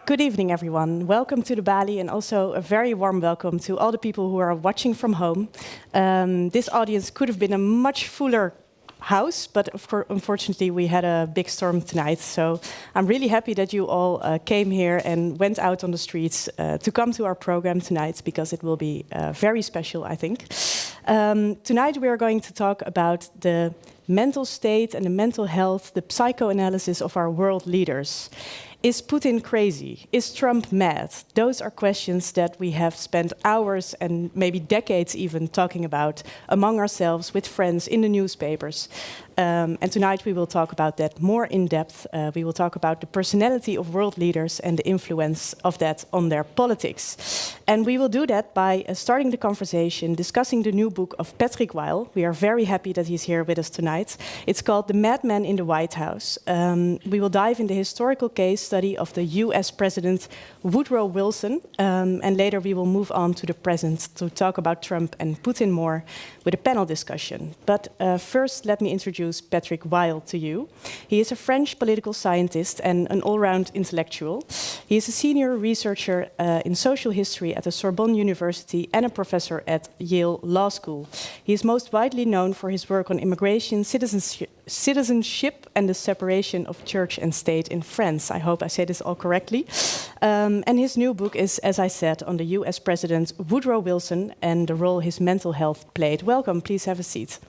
Good evening, everyone. Welcome to the Balie, and also a very warm welcome to all the people who are watching from home. This audience could have been a much fuller house, but unfortunately we had a big storm tonight, so I'm really happy that you all came here and went out on the streets to come to our program tonight, because it will be very special, I think. Tonight we are going to talk about the mental state and the mental health, the psychoanalysis of our world leaders. Is Putin crazy? Is Trump mad? Those are questions that we have spent hours and maybe decades even talking about among ourselves with friends in the newspapers. And tonight we will talk about that more in depth. We will talk about the personality of world leaders and the influence of that on their politics. And we will do that by starting the conversation, discussing the new book of Patrick Weil. We are very happy that he's here with us tonight. It's called The Madman in the White House. We will dive in the historical case study of the US President Woodrow Wilson. And later we will move on to the present to talk about Trump and Putin more with a panel discussion. But first, let me introduce Patrick Weil to you. He is a French political scientist and an all-round intellectual. He is a senior researcher in social history at the Sorbonne University and a professor at Yale Law School. He is most widely known for his work on immigration, citizenship and the separation of church and state in France. I hope I say this all correctly. And his new book is, as I said, on the US President Woodrow Wilson and the role his mental health played. Welcome, please have a seat.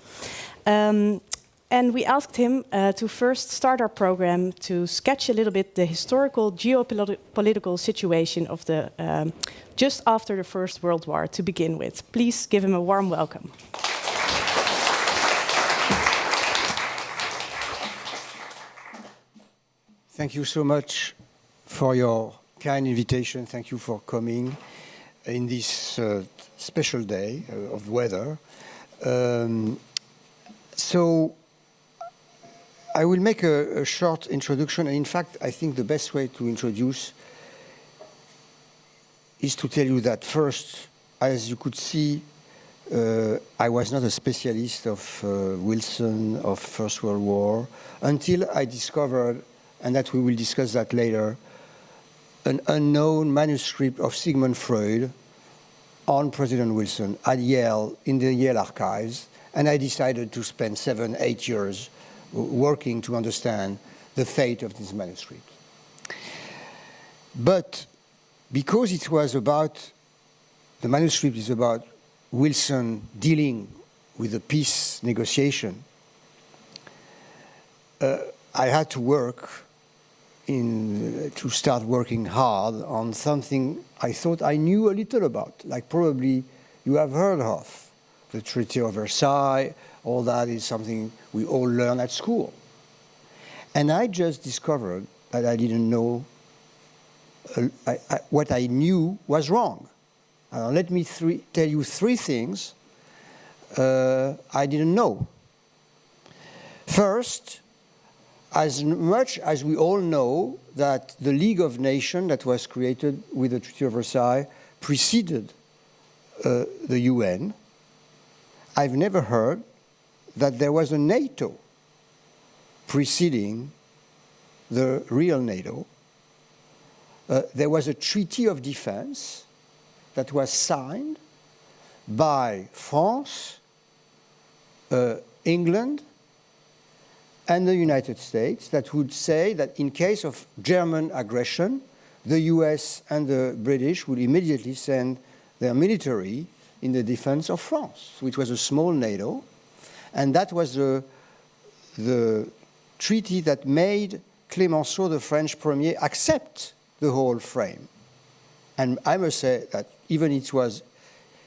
And we asked him to first start our program to sketch a little bit the historical geopolitical situation of the just after the First World War to begin with. Please give him a warm welcome. Thank you so much for your kind invitation. Thank you for coming in this special day of weather. So I will make a short introduction. And in fact, I think the best way to introduce is to tell you that first, as you could see, I was not a specialist of Wilson, of First World War, until I discovered, and that we will discuss that later, an unknown manuscript of Sigmund Freud on President Wilson at Yale, in the Yale archives, and I decided to spend 7-8 years working to understand the fate of this manuscript. But because it was about, the manuscript is about Wilson dealing with the peace negotiation, I had to to start working hard on something I thought I knew a little about, like probably you have heard of, the Treaty of Versailles. All that is something we all learn at school. And I just discovered that I didn't know, what I knew was wrong. Let me tell you three things I didn't know. First, as much as we all know that the League of Nations that was created with the Treaty of Versailles preceded the UN, I've never heard that there was a NATO preceding the real NATO. There was a Treaty of Defense that was signed by France, England, and the United States that would say that in case of German aggression, the US and the British would immediately send their military in the defense of France, which was a small NATO. And that was the treaty that made Clemenceau, the French premier, accept the whole frame. And I must say that even it was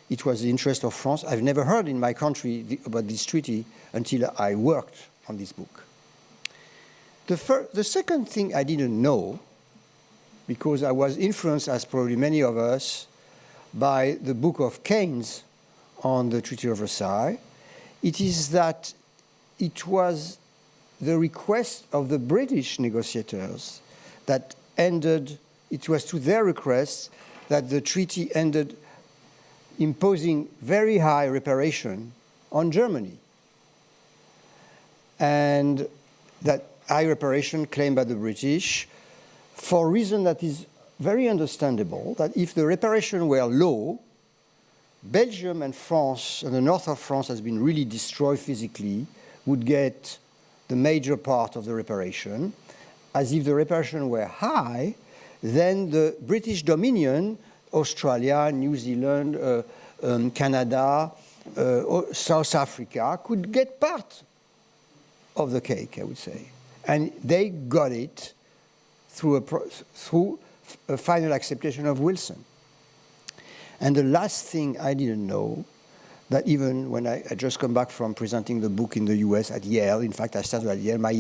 the interest of France, I've never heard in my country about this treaty until I worked on this book. The second thing I didn't know, because I was influenced, as probably many of us, by the book of Keynes on the Treaty of Versailles, it is that it was the request of the British negotiators that ended, it was to their request that the treaty ended imposing very high reparation on Germany. And that high reparation claimed by the British for a reason that is very understandable that if the reparations were low, Belgium and France, and the north of France has been really destroyed physically, would get the major part of the reparation. As if the reparations were high, then the British Dominion, Australia, New Zealand, Canada, South Africa, could get part of the cake, I would say. And they got it through a final acceptation of Wilson. And the last thing I didn't know, that even when I just come back from presenting the book in the US at Yale, in fact I started at Yale, my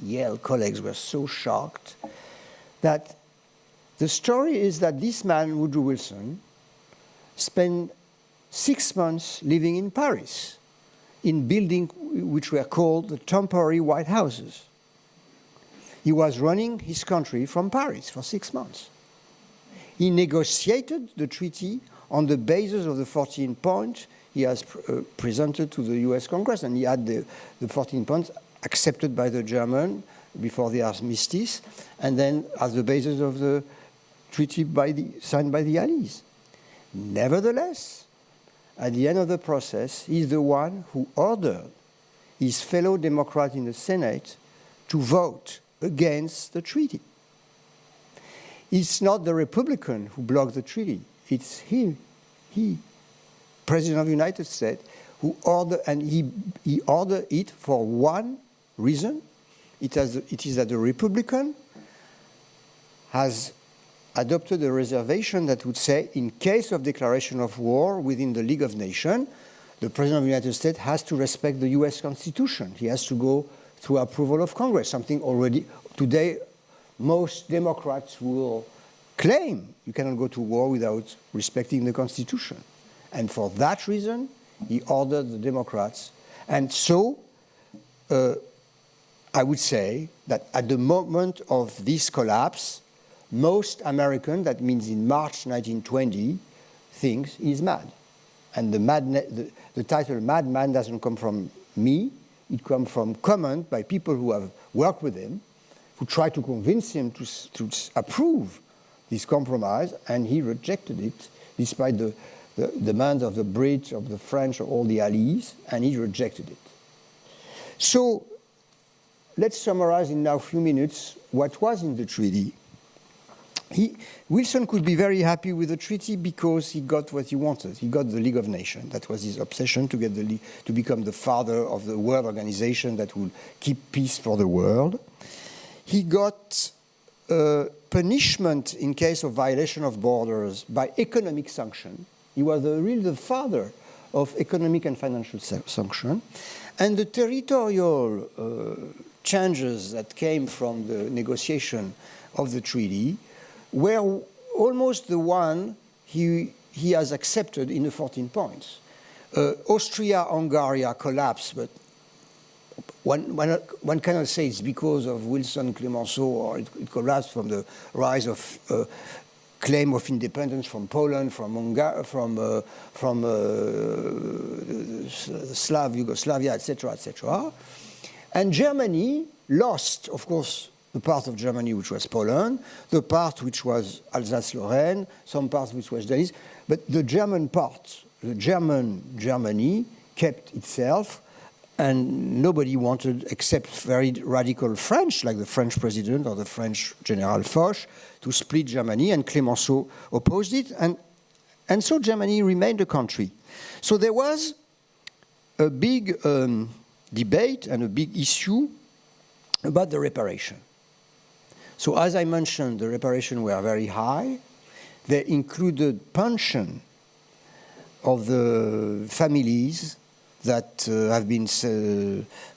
Yale colleagues were so shocked that the story is that this man, Woodrow Wilson, spent 6 months living in Paris in buildings which were called the temporary White Houses. He was running his country from Paris for 6 months. He negotiated the treaty on the basis of the 14 points he has presented to the US Congress, and he had the 14 points accepted by the German before the armistice, and then as the basis of the treaty signed by the Allies. Nevertheless, at the end of the process, he's the one who ordered his fellow Democrat in the Senate to vote against the treaty. It's not the Republican who blocked the treaty. It's he, President of the United States, who ordered, and he ordered it for one reason. It is that the Republican has adopted a reservation that would say, in case of declaration of war within the League of Nations, the President of the United States has to respect the US Constitution. He has to go through approval of Congress, something already today most Democrats will claim you cannot go to war without respecting the Constitution. And for that reason, he ordered the Democrats. And so, I would say that at the moment of this collapse, most Americans, that means in March 1920, thinks he's mad. And the title Madman doesn't come from me. It comes from comment by people who have worked with him, who tried to convince him to approve this compromise, and he rejected it, despite the demands of the Brits, of the French, of all the allies, and he rejected it. So let's summarize in now a few minutes what was in the treaty. Wilson could be very happy with the treaty because he got what he wanted. He got the League of Nations. That was his obsession, to get to become the father of the world organization that will keep peace for the world. He got punishment in case of violation of borders by economic sanction. He was really the father of economic and financial sanction. And the territorial changes that came from the negotiation of the treaty were almost the one he has accepted in the 14 points. Austria-Hungary collapsed, but one cannot say it's because of Wilson, Clemenceau, or it collapsed from the rise of claim of independence from Poland, from Yugoslavia, etc., etc. And Germany lost, of course, the part of Germany which was Poland, the part which was Alsace-Lorraine, some parts which was Danish, but the German part, the Germany kept itself, and nobody wanted, except very radical French, like the French president or the French General Foch, to split Germany, and Clemenceau opposed it, and so Germany remained a country. So there was a big debate and a big issue about the reparation. So as I mentioned, the reparations were very high. They included pension of the families that have been,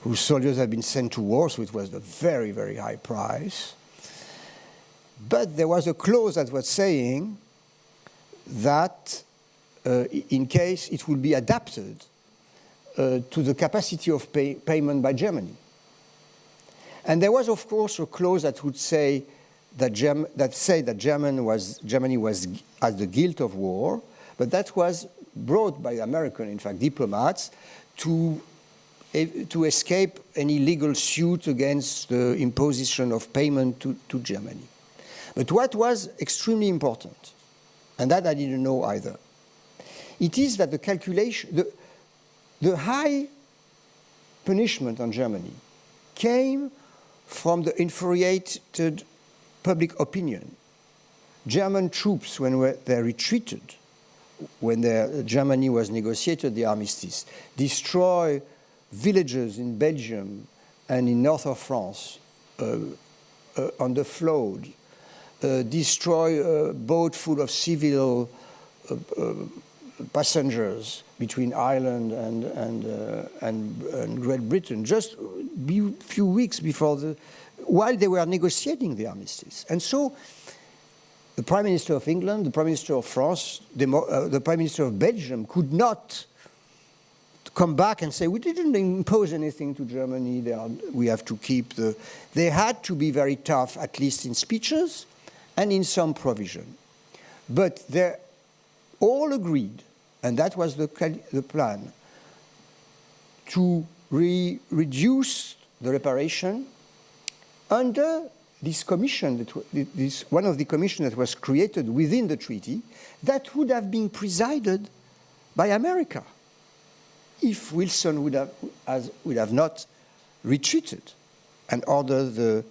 whose soldiers have been sent to war, so it was a very, very high price. But there was a clause that was saying that in case it would be adapted to the capacity of payment by Germany. And there was, of course, a clause that would say that Germany was at the guilt of war, but that was brought by American, in fact, diplomats to escape any legal suit against the imposition of payment to Germany. But what was extremely important, and that I didn't know either, it is that the calculation, the high punishment on Germany came from the infuriated public opinion. German troops, when they retreated, when Germany was negotiated the armistice, destroy villages in Belgium and in north of France on the flood, destroy a boat full of civil passengers between Ireland and Great Britain, just a few weeks before while they were negotiating the armistice. And so the Prime Minister of England, the Prime Minister of France, the Prime Minister of Belgium could not come back and say, we didn't impose anything to Germany, we have to keep the... They had to be very tough, at least in speeches and in some provision. But they all agreed, and that was the plan, to reduce the reparation under this commission, one of the commissions that was created within the treaty, that would have been presided by America if Wilson would have not retreated and ordered the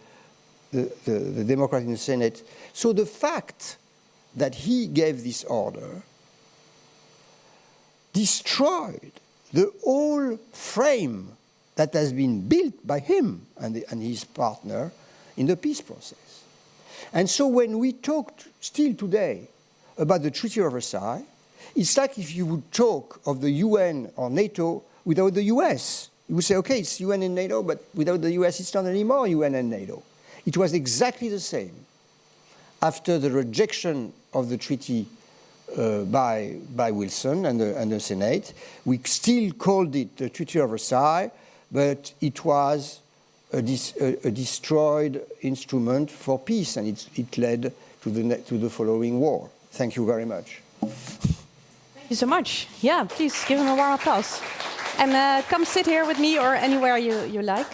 Democrat in the Senate. So the fact that he gave this order destroyed the whole frame that has been built by him and his partner in the peace process. And so when we talk still today about the Treaty of Versailles, it's like if you would talk of the UN or NATO without the US. You would say, okay, it's UN and NATO, but without the US, it's not anymore UN and NATO. It was exactly the same. After the rejection of the treaty by Wilson and the Senate, we still called it the Treaty of Versailles, but it was a destroyed instrument for peace, and it led to the following war. Thank you very much. Thank you so much. Yeah, please give him a warm applause. And come sit here with me or anywhere you like.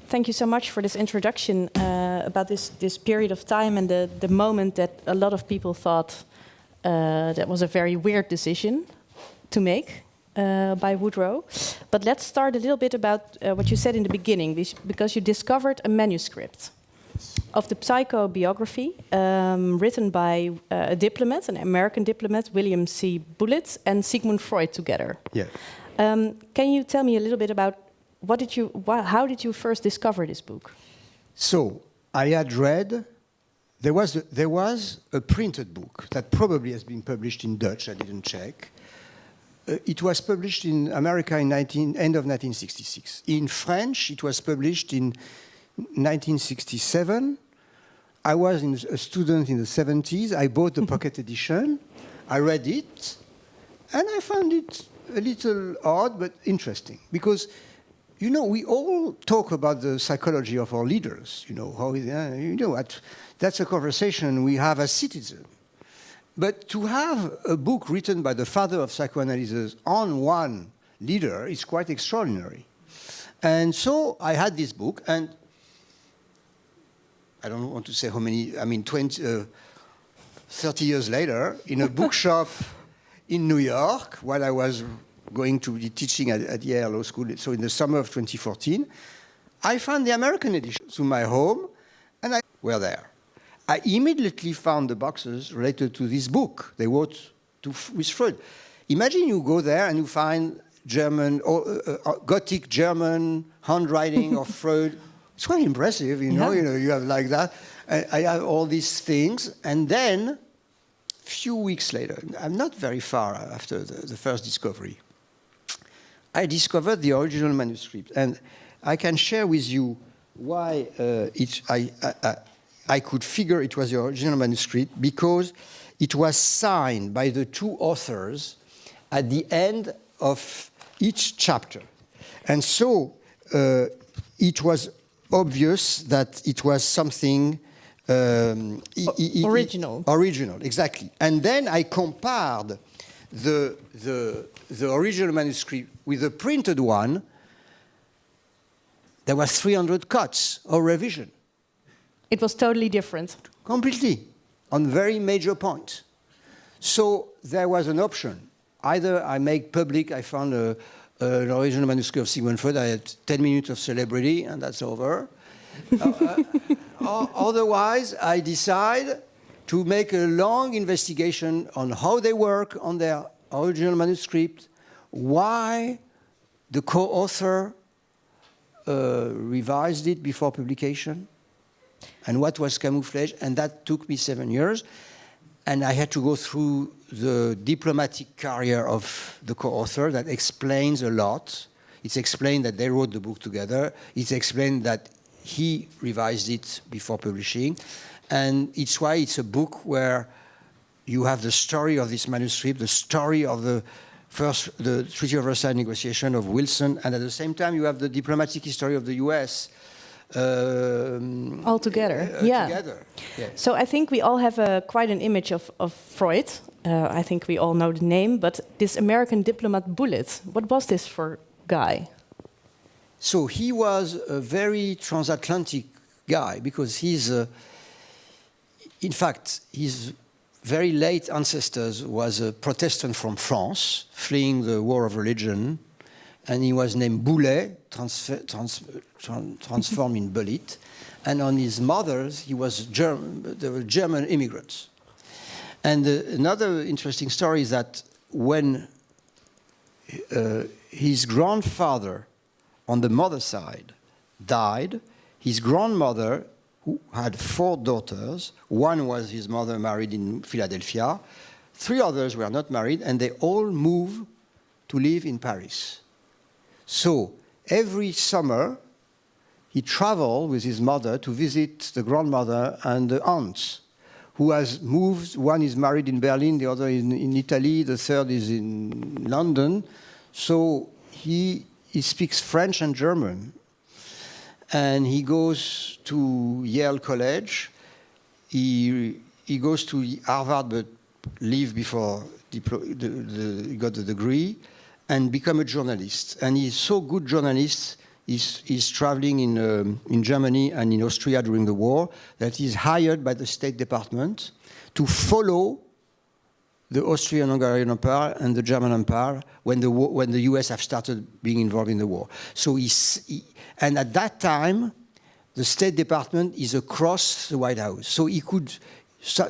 Thank you so much for this introduction about this period of time and the moment that a lot of people thought that was a very weird decision to make by Woodrow. But let's start a little bit about what you said in the beginning, because you discovered a manuscript of the psychobiography written by a diplomat, an American diplomat, William C. Bullit, and Sigmund Freud together. Yeah. Can you tell me a little bit about how did you first discover this book? So I had read, there was a printed book that probably has been published in Dutch, I didn't check. It was published in America in end of 1966. In French, it was published in 1967. I was a student in the 70s. I bought the pocket edition. I read it, and I found it a little odd, but interesting. Because, you know, we all talk about the psychology of our leaders. You know, that's a conversation we have as citizens. But to have a book written by the father of psychoanalysis on one leader is quite extraordinary. And so I had this book, and I don't want to say how many, 30 years later, in a bookshop in New York, while I was going to be teaching at Yale Law School, so in the summer of 2014, I found the American edition to my home, and I were there. I immediately found the boxes related to this book they wrote with Freud. Imagine you go there and you find German, Gothic German handwriting of Freud. It's quite impressive, you know, you have like that. I have all these things, and then a few weeks later, I'm not very far after the first discovery, I discovered the original manuscript, and I can share with you why I could figure it was the original manuscript, because it was signed by the two authors at the end of each chapter. And so it was obvious that it was something original. Original, exactly. And then I compared the original manuscript with the printed one. there were 300 cuts or revision. It was totally different. Completely, on very major points. So there was an option. Either I make public, I found an original manuscript of Sigmund Freud, I had 10 minutes of celebrity, and that's over. Otherwise, I decide to make a long investigation on how they work on their original manuscript, why the co-author revised it before publication, and what was camouflage, and that took me 7 years. And I had to go through the diplomatic career of the co-author that explains a lot. It's explained that they wrote the book together. It's explained that he revised it before publishing. And it's why it's a book where you have the story of this manuscript, the story of the Treaty of Versailles negotiation of Wilson, and at the same time you have the diplomatic history of the US. All together, yeah. Together. Yeah. So I think we all have quite an image of Freud. I think we all know the name, but this American diplomat Bullit, what was this for guy? So he was a very transatlantic guy because he's, in fact, his very late ancestors was a Protestant from France, fleeing the war of religion, and he was named Bullit, transformed in Bullit, and on his mother's he was German. They were German immigrants. And another interesting story is that when his grandfather on the mother's side died, his grandmother, who had 4 daughters, one was his mother married in Philadelphia, 3 others were not married, and they all moved to live in Paris. So every summer, he traveled with his mother to visit the grandmother and the aunts, who has moved. One is married in Berlin, the other in Italy, the third is in London. So he speaks French and German. And he goes to Yale College. He goes to Harvard, but leave before he got the degree, and become a journalist. And he's so good journalist, he's traveling in Germany and in Austria during the war, that he's hired by the State Department to follow the Austrian-Hungarian Empire and the German Empire when the US have started being involved in the war. So and at that time, the State Department is across the White House. So he could, so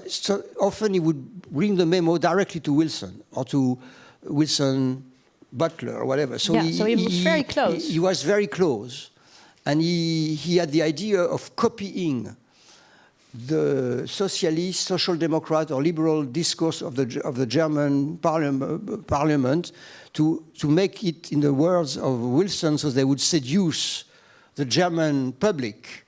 often he would bring the memo directly to Wilson or to Wilson Butler or whatever. So yeah, so he was very close. He was very close. And he had the idea of copying the socialist, social democrat, or liberal discourse of the German parliament to make it in the words of Wilson, so they would seduce the German public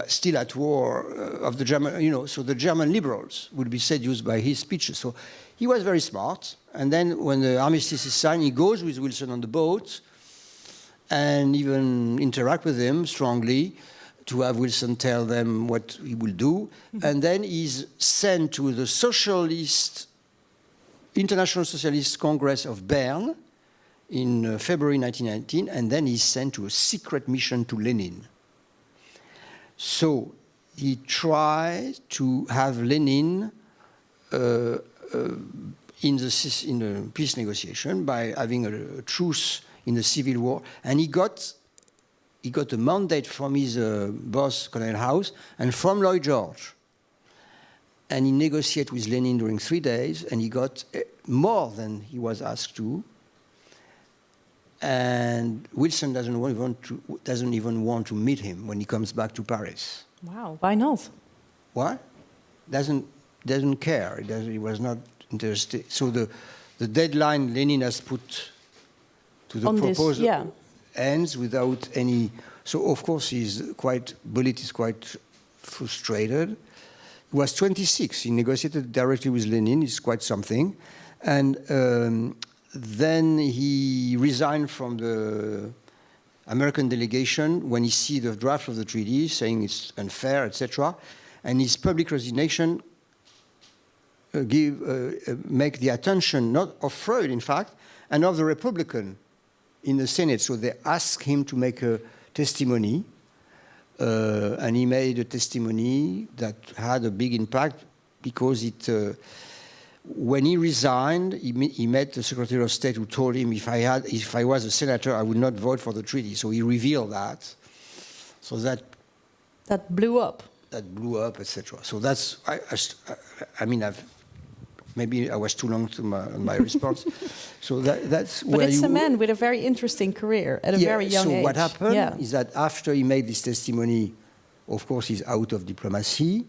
still at war of the German, so the German liberals would be seduced by his speeches. So he was very smart. And then when the armistice is signed, he goes with Wilson on the boat and even interact with him strongly to have Wilson tell them what he will do. And then he's sent to the International Socialist Congress of Bern in February 1919, and then he's sent to a secret mission to Lenin. So he tried to have Lenin in the peace negotiation by having a truce in the civil war, and he got a mandate from his boss, Colonel House, and from Lloyd George. And he negotiated with Lenin during 3 days, and he got more than he was asked to. And Wilson doesn't even want to meet him when he comes back to Paris. Wow, why not? What? Doesn't care. He was not interested. So the deadline Lenin has put to the proposal ends without any. So of course Bullit is quite frustrated. He was 26. He negotiated directly with Lenin. It's quite something, and then he resigned from the American delegation when he see the draft of the treaty, saying it's unfair, etc. And his public resignation make the attention not of Freud, in fact, and of the Republican in the Senate. So they asked him to testimony, and he made a testimony that had a big impact because it. When he resigned, he met the Secretary of State who told him, if I was a senator, I would not vote for the treaty. So he revealed that. So that blew up. That blew up, etc. So that's. Maybe I was too long to my response. So that's but where it's a man with a very interesting career at a very young age. So what happened is that after he made this testimony, of course, he's out of diplomacy.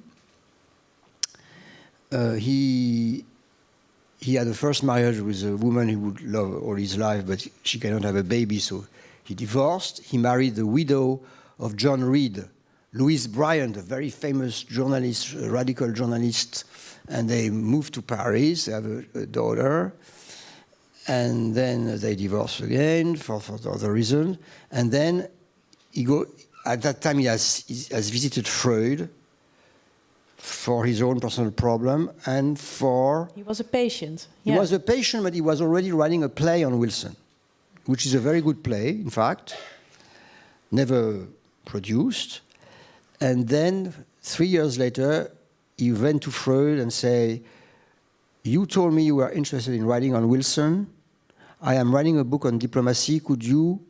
He had a first marriage with a woman he would love all his life, but she cannot have a baby, so he divorced. He married the widow of John Reed, Louise Bryant, a very famous journalist, a radical journalist, and they moved to Paris. They have a daughter, and then they divorced again for other reasons. And then at that time he has visited Freud for his own personal problem and for... He was a patient. He was a patient, but he was already writing a play on Wilson, which is a very good play, in fact, never produced. And then 3 years later, he went to Freud and said, you told me you were interested in writing on Wilson. I am writing a book on diplomacy. Could you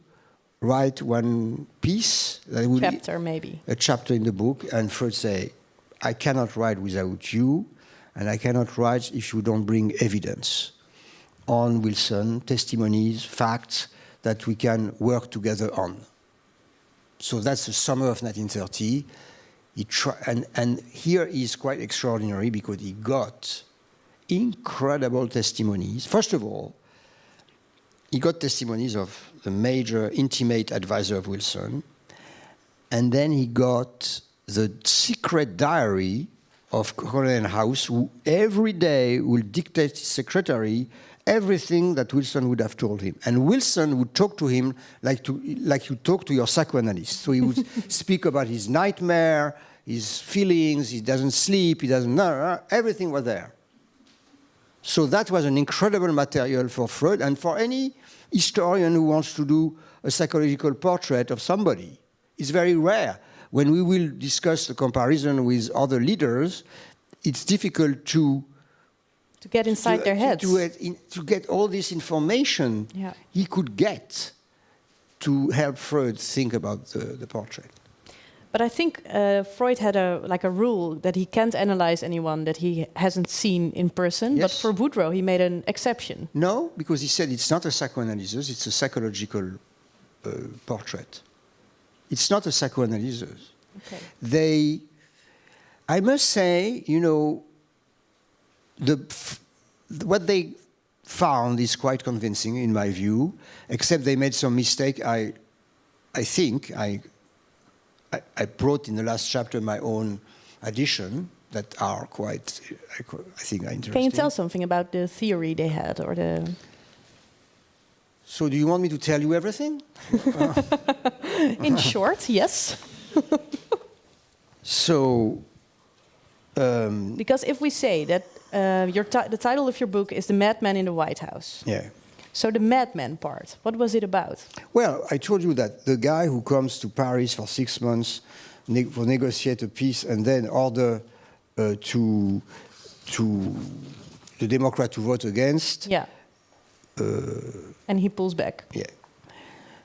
write one piece? Chapter, maybe. A chapter in the book. And Freud said, I cannot write without you, and I cannot write if you don't bring evidence on Wilson, testimonies, facts that we can work together on. So that's the summer of 1930. And here is quite extraordinary because he got incredible testimonies. First of all, he got testimonies of the major intimate advisor of Wilson, and then he got the secret diary of Colonel House, who every day will dictate his secretary everything that Wilson would have told him. And Wilson would talk to him like you talk to your psychoanalyst. So he would speak about his nightmare, his feelings, he doesn't sleep, he doesn't know, everything was there. So that was an incredible material for Freud and for any historian who wants to do a psychological portrait of somebody. It's very rare. When we will discuss the comparison with other leaders, it's difficult to get inside their heads. To get all this information he could get to help Freud think about the portrait. But I think Freud had a rule that he can't analyze anyone that he hasn't seen in person. Yes. But for Woodrow, he made an exception. No, because he said it's not a psychoanalysis, it's a psychological portrait. It's not a psychoanalysis. Okay. I must say, what they found is quite convincing in my view, except they made some mistake. I think I brought in the last chapter my own addition that are quite, I think, are interesting. Can you tell something about the theory they had, or the? So, do you want me to tell you everything? In short, yes. So, because if we say that the title of your book is "The Madman in the White House," yeah. So the Madman part, what was it about? Well, I told you that the guy who comes to Paris for 6 months for negotiate a peace and then order to the Democrat to vote against. Yeah. And he pulls back. Yeah.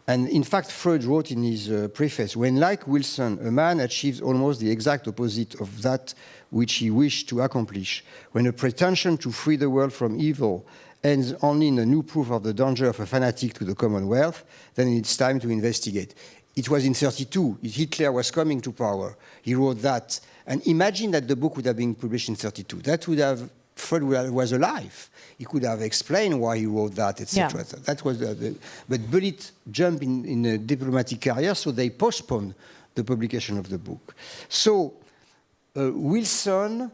And in fact, Freud wrote in his preface, when like Wilson, a man achieves almost the exact opposite of that which he wished to accomplish, when a pretension to free the world from evil ends only in a new proof of the danger of a fanatic to the Commonwealth, then it's time to investigate. It was in 1932. Hitler was coming to power. He wrote that. And imagine that the book would have been published in 1932. That would have, Freud was alive. He could have explained why he wrote that, etc. Yeah. That was but Bullit jumped in a diplomatic career, so they postponed the publication of the book. So Wilson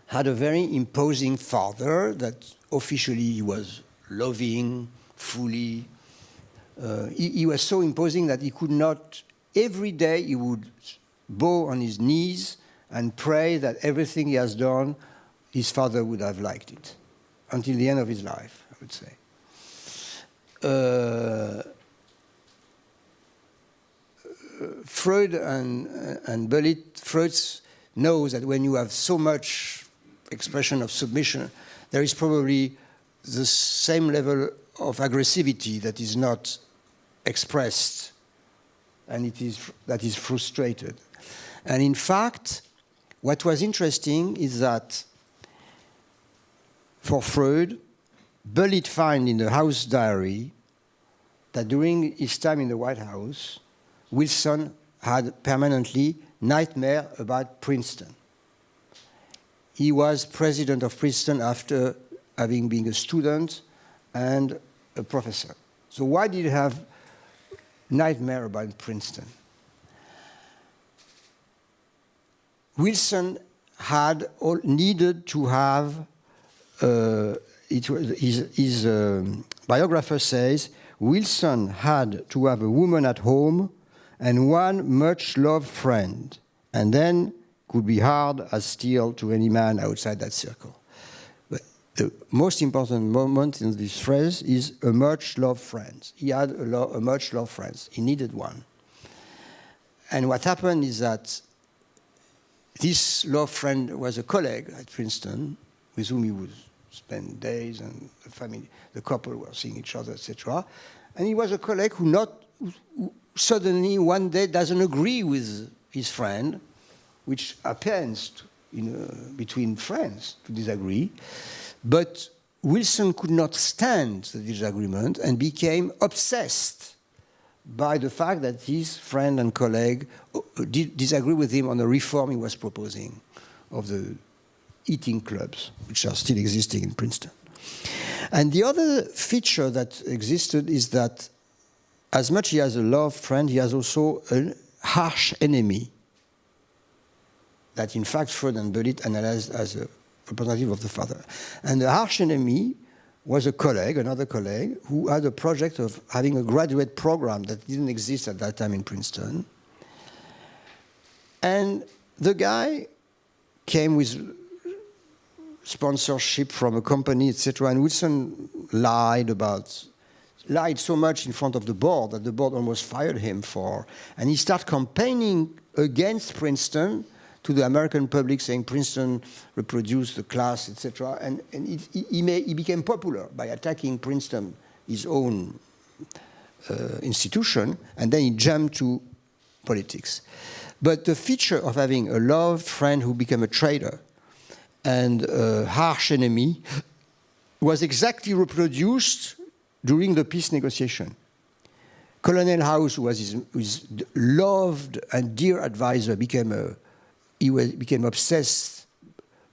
had a very imposing father that officially he was loving fully. He was so imposing that he could not, every day he would bow on his knees and pray that everything he has done, his father would have liked it, until the end of his life, I would say. Freud and Bullit, Freud knows that when you have so much expression of submission, there is probably the same level of aggressivity that is not expressed, and that is frustrated. And in fact, what was interesting is that for Freud, Bullit finds in the house diary that during his time in the White House, Wilson had permanently nightmare about Princeton. He was president of Princeton after having been a student and a professor. So why did he have nightmare about Princeton? Wilson had needed to have, his biographer says, Wilson had to have a woman at home and one much-loved friend, and then could be hard as steel to any man outside that circle. But the most important moment in this phrase is a much-loved friend. He had a much-loved friend. He needed one. And what happened is that this loved friend was a colleague at Princeton with whom he would spend days, and the family, the couple were seeing each other, etc. And he was a colleague who suddenly one day doesn't agree with his friend, which happens between friends to disagree. But Wilson could not stand the disagreement and became obsessed by the fact that his friend and colleague did disagree with him on the reform he was proposing of the eating clubs, which are still existing in Princeton. And the other feature that existed is that as much as he has a loved friend, he has also a harsh enemy that, in fact, Freud and Bullit analyzed as a representative of the father. And the harsh enemy was a colleague, another colleague, who had a project of having a graduate program that didn't exist at that time in Princeton. And the guy came with sponsorship from a company, etc. And Wilson lied so much in front of the board that the board almost fired him for. And he started campaigning against Princeton to the American public, saying Princeton reproduced the class, etc. And he became popular by attacking Princeton, his own institution, and then he jumped to politics. But the feature of having a loved friend who became a traitor and a harsh enemy was exactly reproduced during the peace negotiation. Colonel House, who was his loved and dear advisor, became obsessed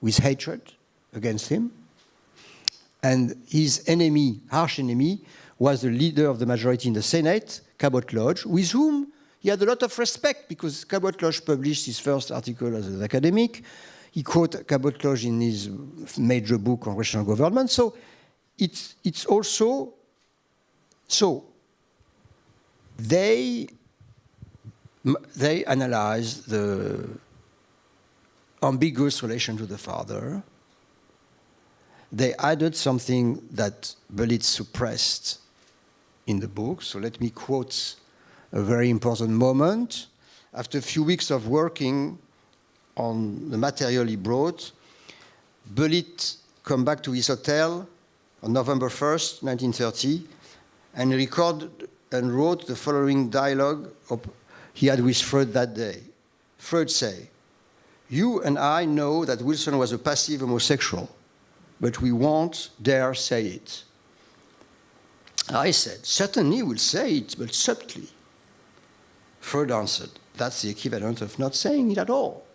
with hatred against him. And his enemy, harsh enemy, was the leader of the majority in the Senate, Cabot Lodge, with whom he had a lot of respect because Cabot Lodge published his first article as an academic. He quoted Cabot Lodge in his major book on rational government. So it's also, so they analyzed the ambiguous relation to the father. They added something that Bullit suppressed in the book. So let me quote a very important moment. After a few weeks of working on the material he brought, Bullit came back to his hotel on November 1st, 1930, and recorded and wrote the following dialogue he had with Freud that day. Freud said, "You and I know that Wilson was a passive homosexual, but we won't dare say it." I said, "Certainly we'll say it, but subtly." Freud answered, "That's the equivalent of not saying it at all."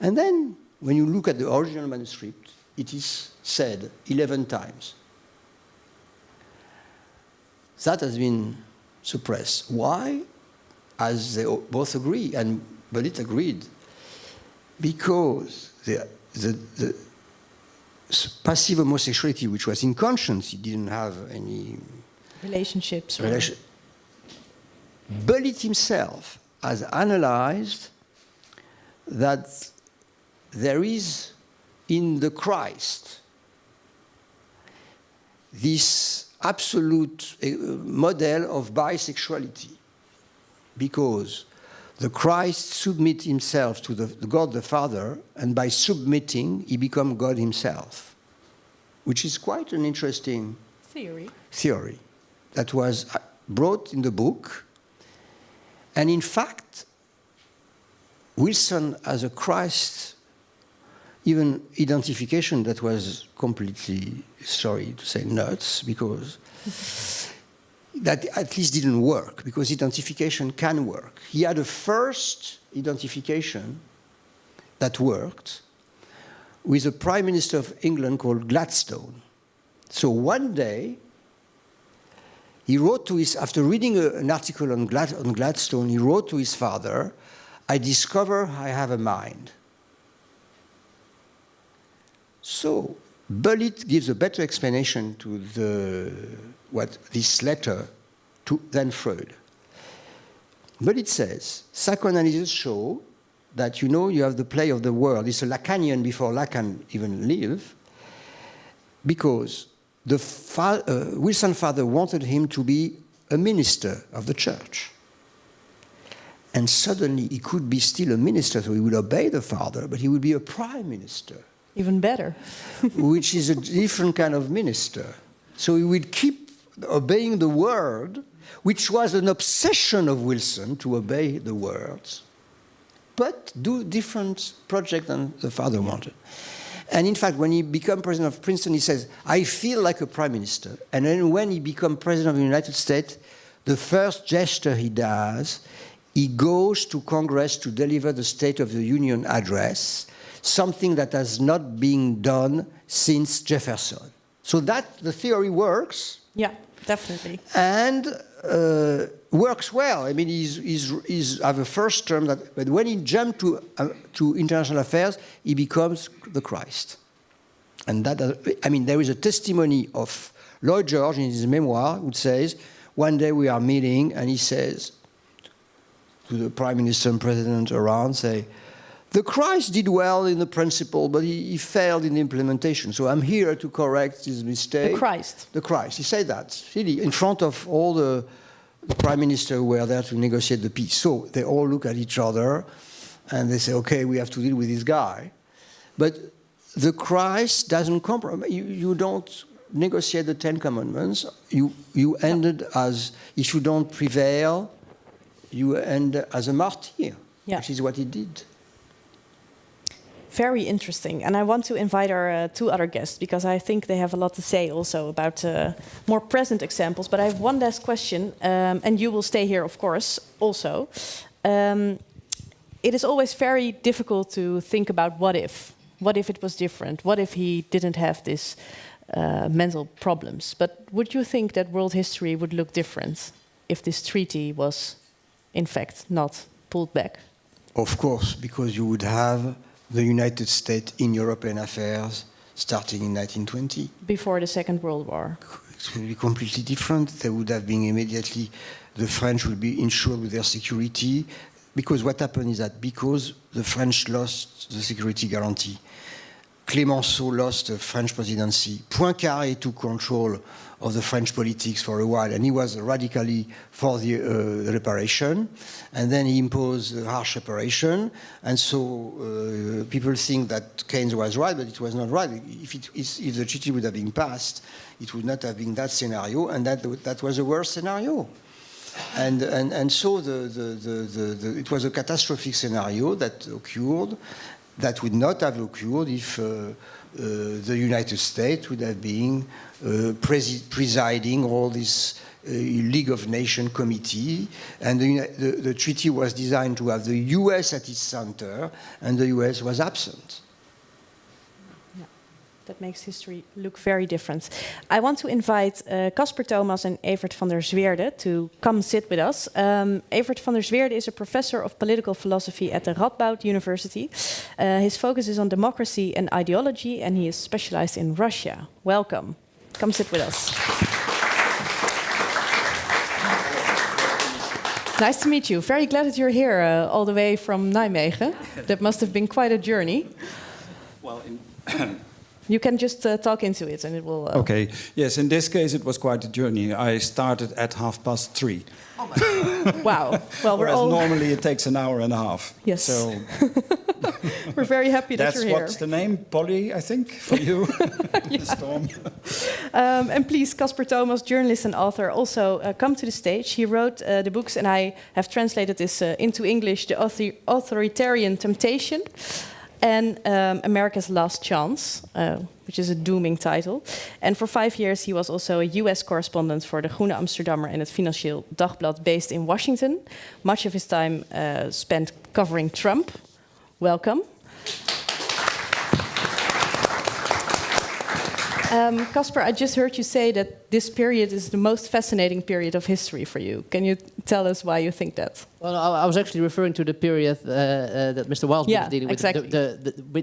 And then, when you look at the original manuscript, it is said 11 times. That has been suppressed. Why? As they both agree, and Bullit agreed, because the passive homosexuality, which was in conscience, he didn't have any relationships. Bullit himself has analyzed that there is in the Christ this absolute model of bisexuality. because the Christ submit himself to the God the Father, and by submitting, he become God himself, which is quite an interesting theory that was brought in the book. And in fact, Wilson as a Christ, even identification that was completely, sorry to say, nuts, because that at least didn't work, because identification can work. He had a first identification that worked with a Prime Minister of England called Gladstone. So one day, he wrote to his, after reading an article on Gladstone, he wrote to his father, "I discover I have a mind." So Bullit gives a better explanation to this letter than Freud. Bullit says, psychoanalysis show that, you know, you have the play of the world. It's a Lacanian before Lacan even lived, because Wilson's father wanted him to be a minister of the church. And suddenly he could be still a minister, so he would obey the father, but he would be a prime minister. Even better. Which is a different kind of minister. So he would keep obeying the word, which was an obsession of Wilson, to obey the words, but do different project than the father wanted. And in fact, when he became president of Princeton, he says, "I feel like a prime minister." And then when he becomes president of the United States, the first gesture he does, he goes to Congress to deliver the State of the Union address, something that has not been done since Jefferson. So that the theory works. Yeah, definitely. And works well. I mean, he's have a first term that, but when he jumped to international affairs, he becomes the Christ. And that, I mean, there is a testimony of Lloyd George in his memoir, who says, one day we are meeting, and he says to the prime minister and president around, say, "The Christ did well in the principle, but he failed in the implementation. So I'm here to correct his mistake." The Christ. The Christ. He said that, really, in front of all the prime minister who were there to negotiate the peace. So they all look at each other, and they say, "Okay, we have to deal with this guy." But the Christ doesn't compromise. You don't negotiate the Ten Commandments. You ended as, if you don't prevail, you end as a martyr, which is what he did. Very interesting. And I want to invite our two other guests, because I think they have a lot to say also about more present examples. But I have one last question, and you will stay here, of course, also. It is always very difficult to think about what if. What if it was different? What if he didn't have this mental problems? But would you think that world history would look different if this treaty was, in fact, not pulled back? Of course, because you would have the United States in European affairs starting in 1920. Before the Second World War. It would be completely different. They would have been immediately, the French would be insured with their security, because what happened is that because the French lost the security guarantee, Clemenceau lost the French presidency, Poincaré took control of the French politics for a while, and he was radically for the reparation, and then he imposed a harsh reparation, and so people think that Keynes was right, but it was not right. If the treaty would have been passed, it would not have been that scenario, and that was a worse scenario. And so it was a catastrophic scenario that occurred, that would not have occurred if the United States would have been presiding all this League of Nations committee, and the treaty was designed to have the US at its center, and the US was absent. That makes history look very different. I want to invite Casper Thomas and Evert van der Zweerde to come sit with us. Evert van der Zweerde is a professor of political philosophy at the Radboud University. His focus is on democracy and ideology, and he is specialized in Russia. Welcome. Come sit with us. Nice to meet you. Very glad that you're here all the way from Nijmegen. That must have been quite a journey. Well, you can just talk into it and it will... Okay. Yes, in this case it was quite a journey. I started at 3:30. Wow. Well, Whereas normally it takes an hour and a half. Yes. So we're very happy that that's you're here. what's the name, Polly, I think, for you. The storm. And please, Casper Thomas, journalist and author, also come to the stage. He wrote the books, and I have translated this into English, The Authoritarian Temptation and America's Last Chance, which is a dooming title. And for 5 years he was also a US correspondent for the Groene Amsterdammer and het Financieel Dagblad based in Washington. Much of his time spent covering Trump. Welcome. Casper, I just heard you say that this period is the most fascinating period of history for you. Can you tell us why you think that? Well, I was actually referring to the period that Mr. Weil's book is dealing with. Exactly.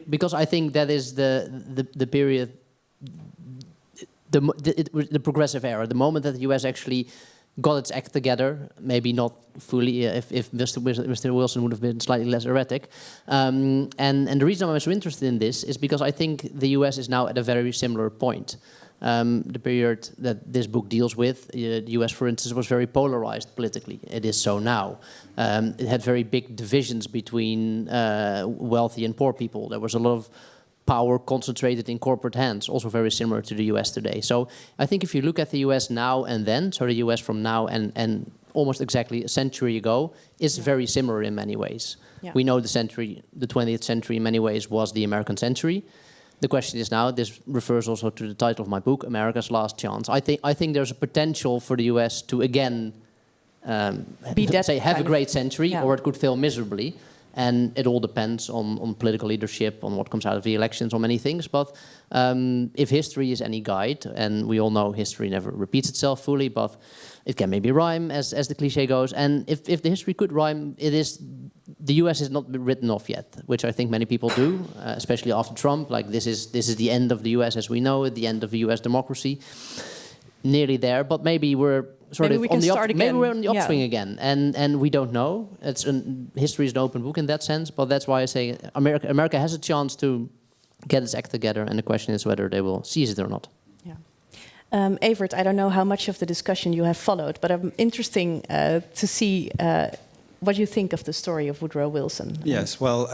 Because I think that is the period, the progressive era, the moment that the US actually got its act together, maybe not fully, if Mr. Wilson would have been slightly less erratic. And the reason I'm so interested in this is because I think the US is now at a very similar point. The period that this book deals with, the US, for instance, was very polarized politically. It is so now. It had very big divisions between wealthy and poor people. There was a lot of power concentrated in corporate hands, also very similar to the US today. So I think if you look at the US now and then, so the US from now and almost exactly a century ago, is very similar in many ways. Yeah. We know the 20th century in many ways was the American century. The question is now, this refers also to the title of my book, America's Last Chance. I think there's a potential for the US to again have a great century, or it could fail miserably. And it all depends on political leadership, on what comes out of the elections, on many things. But if history is any guide, and we all know history never repeats itself fully, but it can maybe rhyme, as the cliche goes. And if the history could rhyme, the US is not written off yet, which I think many people do, especially after Trump. Like this is the end of the US as we know it, the end of the US democracy. Nearly there, but maybe we're maybe we're on the upswing again, and we don't know. History is an open book in that sense, but that's why I say America has a chance to get its act together, and the question is whether they will seize it or not. Yeah. Evert, I don't know how much of the discussion you have followed, but I'm interesting to see what you think of the story of Woodrow Wilson. Yes, well,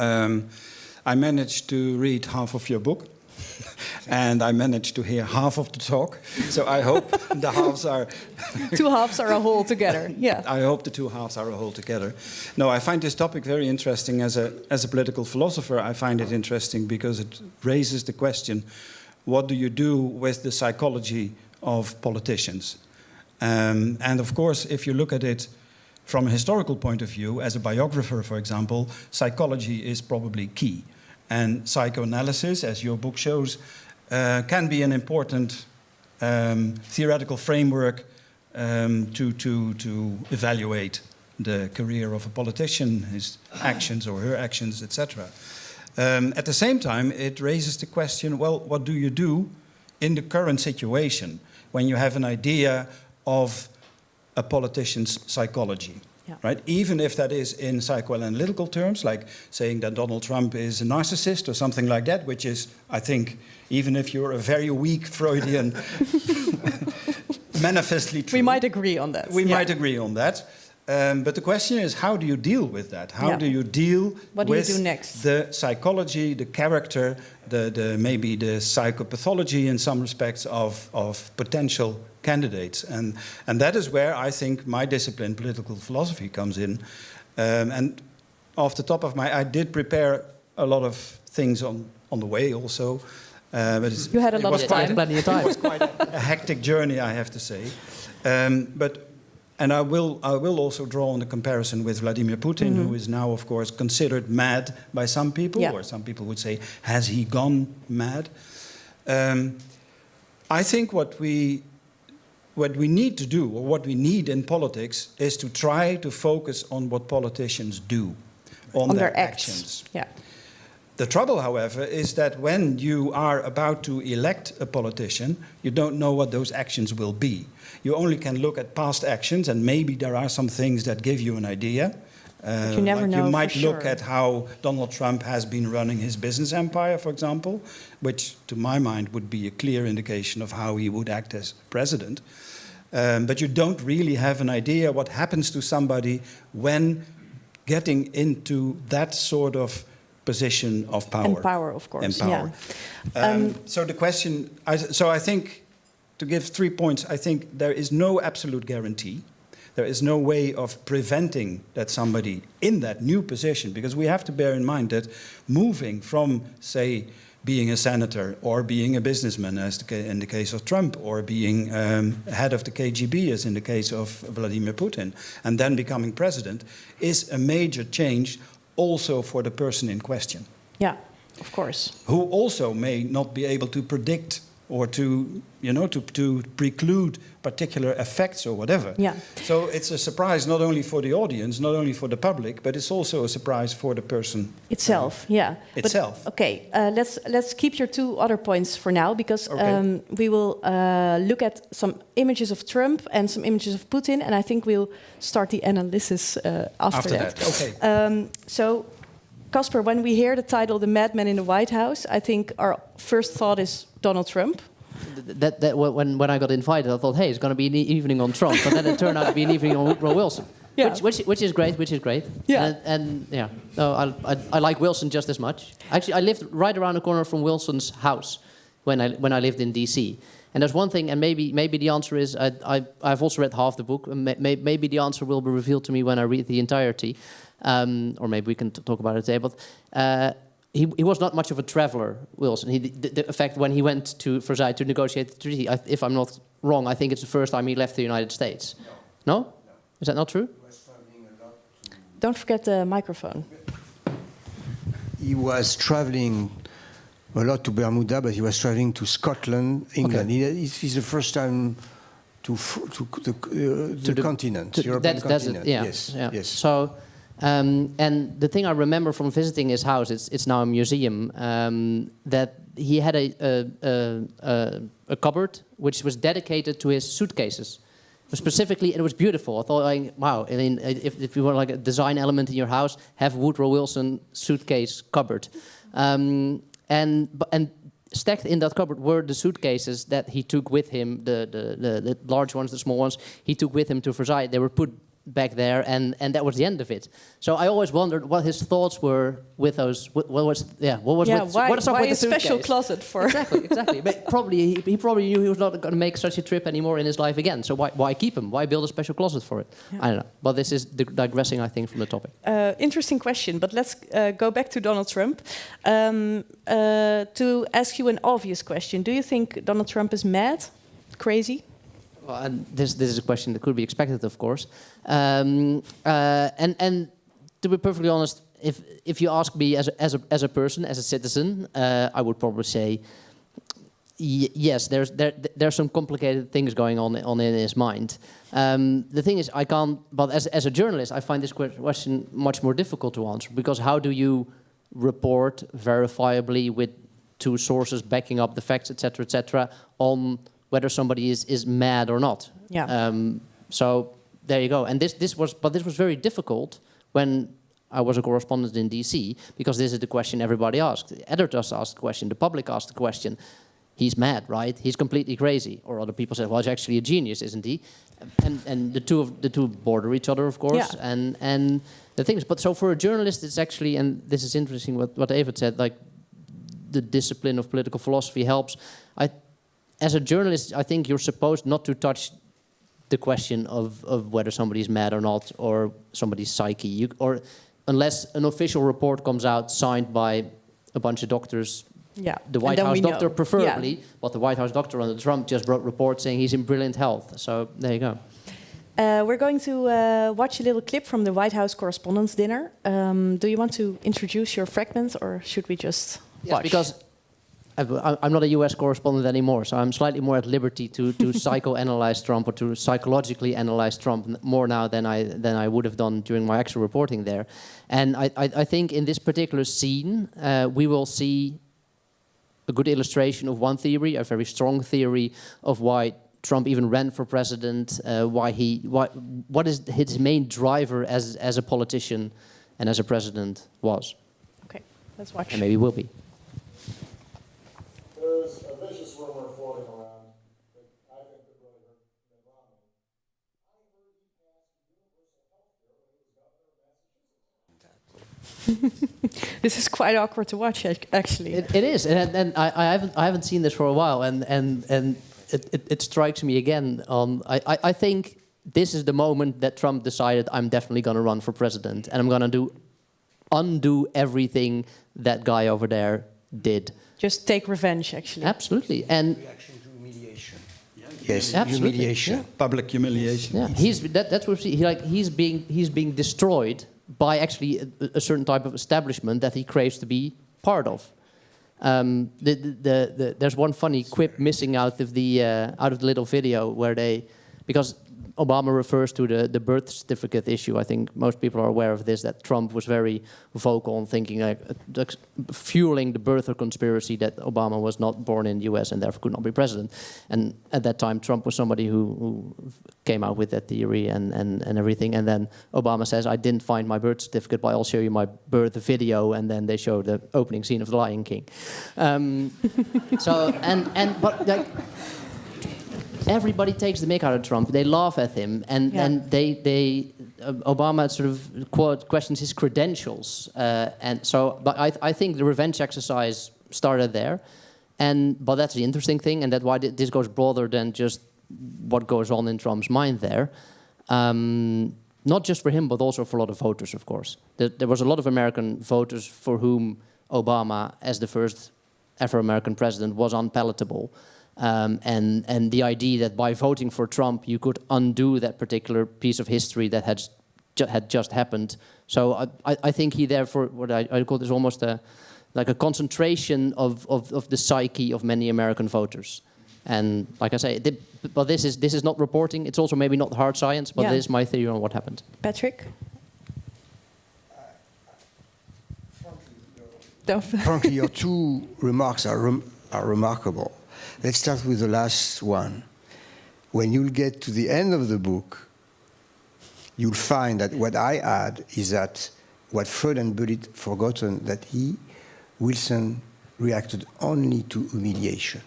I managed to read half of your book. And I managed to hear half of the talk, so I hope the halves are... Two halves are a whole together, yeah. I hope the two halves are a whole together. No, I find this topic very interesting. As a political philosopher, I find it interesting because it raises the question, what do you do with the psychology of politicians? And of course, if you look at it from a historical point of view, as a biographer, for example, psychology is probably key. And psychoanalysis, as your book shows, can be an important theoretical framework to evaluate the career of a politician, his actions or her actions, etc. At the same time, it raises the question, well, what do you do in the current situation when you have an idea of a politician's psychology? Yeah. Right? Even if that is in psychoanalytical terms, like saying that Donald Trump is a narcissist or something like that, which is, I think, even if you're a very weak Freudian, manifestly true. We might agree on that. We might agree on that. But the question is, how do you deal with that? How do you deal with the psychology, the character, maybe the psychopathology in some respects of potential candidates? And that is where I think my discipline, political philosophy, comes in. And off the top of I did prepare a lot of things on the way also. But you had a lot of time. It was quite a hectic journey, I have to say. And I will also draw on the comparison with Vladimir Putin, who is now, of course, considered mad by some people, or some people would say, has he gone mad? I think what we need to do, or what we need in politics, is to try to focus on what politicians do, on their actions. Yeah. The trouble, however, is that when you are about to elect a politician, you don't know what those actions will be. You only can look at past actions, and maybe there are some things that give you an idea. But you never know. You might look at how Donald Trump has been running his business empire, for example, which, to my mind, would be a clear indication of how he would act as president. but you don't really have an idea what happens to somebody when getting into that sort of position of power. And power, of course. And power. Yeah. So the question, I think, to give 3 points, I think there is no absolute guarantee. There is no way of preventing that somebody in that new position, because we have to bear in mind that moving from, say, being a senator or being a businessman, as in the case of Trump, or being head of the KGB, as in the case of Vladimir Putin, and then becoming president, is a major change also for the person in question. Yeah, of course. Who also may not be able to predict or to, to preclude particular effects or whatever. Yeah. So it's a surprise not only for the audience, not only for the public, but it's also a surprise for the person itself. Yeah. Itself. But, okay. Let's keep your 2 other points for now, because we will look at some images of Trump and some images of Putin, and I think we'll start the analysis after that. Okay. So, Casper, when we hear the title "The Madman in the White House," I think our first thought is Donald Trump. When I got invited, I thought, hey, it's going to be an evening on Trump, but then it turned out to be an evening on Woodrow Wilson, Yeah. which is great, Yeah. and yeah, no, I like Wilson just as much. Actually, I lived right around the corner from Wilson's house when I lived in D.C. And there's one thing, and maybe the answer is I've also read half the book. Maybe the answer will be revealed to me when I read the entirety, or maybe we can talk about it today. But he was not much of a traveler, Wilson. In fact, when he went to Versailles to negotiate the treaty, if I'm not wrong, I think it's the first time he left the United States. No? Is that not true? He was traveling a lot to... Don't forget the microphone. He was traveling a lot to Bermuda, but he was traveling to Scotland, England. Okay. It's the first time to the continent, European continent. Yeah, yes, yeah. yes. So, and the thing I remember from visiting his house, it's now a museum, that he had a cupboard which was dedicated to his suitcases. Specifically, it was beautiful. I thought, like, wow, I mean, if you want like a design element in your house, have Woodrow Wilson suitcase cupboard. And stacked in that cupboard were the suitcases that he took with him, the large ones, the small ones, he took with him to Versailles. They were put back there, and that was the end of it. So I always wondered what his thoughts were with those. What was Why a special closet for? Exactly. But he probably knew he was not going to make such a trip anymore in his life again. So why keep him? Why build a special closet for it? Yeah. I don't know. But this is digressing, I think, from the topic. Interesting question. But let's go back to Donald Trump to ask you an obvious question. Do you think Donald Trump is mad, crazy? Well, and this is a question that could be expected, of course. And to be perfectly honest, if you ask me as a person, as a citizen, I would probably say yes. There's some complicated things going on in his mind. The thing is, I can't. But as a journalist, I find this question much more difficult to answer, because how do you report verifiably with 2 sources backing up the facts, etc., on whether somebody is mad or not? Yeah. So there you go. And this was very difficult when I was a correspondent in DC, because this is the question everybody asked. The editors asked the question, the public asked the question. He's mad, right? He's completely crazy. Or other people said, well, he's actually a genius, isn't he? And the two border each other, of course. Yeah. And the thing is, but so for a journalist, it's actually, and this is interesting what David said, like the discipline of political philosophy helps. As a journalist, I think you're supposed not to touch the question of whether somebody's mad or not, or somebody's psyche, or unless an official report comes out signed by a bunch of doctors. Yeah, the White House doctor preferably, but the White House doctor under Trump just wrote a report saying he's in brilliant health. So there you go. We're going to watch a little clip from the White House Correspondents' Dinner. Do you want to introduce your fragment, or should we just watch? Because I'm not a US correspondent anymore, so I'm slightly more at liberty to psychoanalyze Trump, or to psychologically analyze Trump more now than I would have done during my actual reporting there. And I think in this particular scene, we will see a good illustration of one theory, a very strong theory of why Trump even ran for president, what is his main driver as a politician and as a president was. Okay, let's watch. And maybe will be. There's a vicious rumor floating around that I think could really hurt Romney. This is quite awkward to watch, actually. It is, and I haven't seen this for a while, and it strikes me again. I think this is the moment that Trump decided I'm definitely going to run for president, and I'm going to undo everything that guy over there did. Just take revenge, actually. Absolutely, and Reaction to humiliation. Yes, absolutely. humiliation. Yeah. Public humiliation. Yeah, that's what he's being destroyed by actually a certain type of establishment that he craves to be part of. There's one funny quip missing out of the little video where because Obama refers to the birth certificate issue. I think most people are aware of this, that Trump was very vocal on thinking, like fueling the birther conspiracy that Obama was not born in the US and therefore could not be president. And at that time, Trump was somebody who came out with that theory and everything. And then Obama says, I didn't find my birth certificate, but I'll show you my birth video. And then they show the opening scene of The Lion King. But like, everybody takes the mick out of Trump. They laugh at him, and Obama sort of questions his credentials. But I think the revenge exercise started there, but that's the interesting thing, and that's why this goes broader than just what goes on in Trump's mind there. Not just for him, but also for a lot of voters, of course. There was a lot of American voters for whom Obama, as the first Afro-American president, was unpalatable. And the idea that by voting for Trump you could undo that particular piece of history that had just happened. So I think he therefore, what I call this almost like a concentration of the psyche of many American voters. And like I say, but this is not reporting. It's also maybe not hard science, but this is my theory on what happened. Patrick? Frankly, your two remarks are remarkable. Let's start with the last one. When you'll get to the end of the book, you'll find that what I add is that what Freud and Bullit forgotten, that Wilson reacted only to humiliation.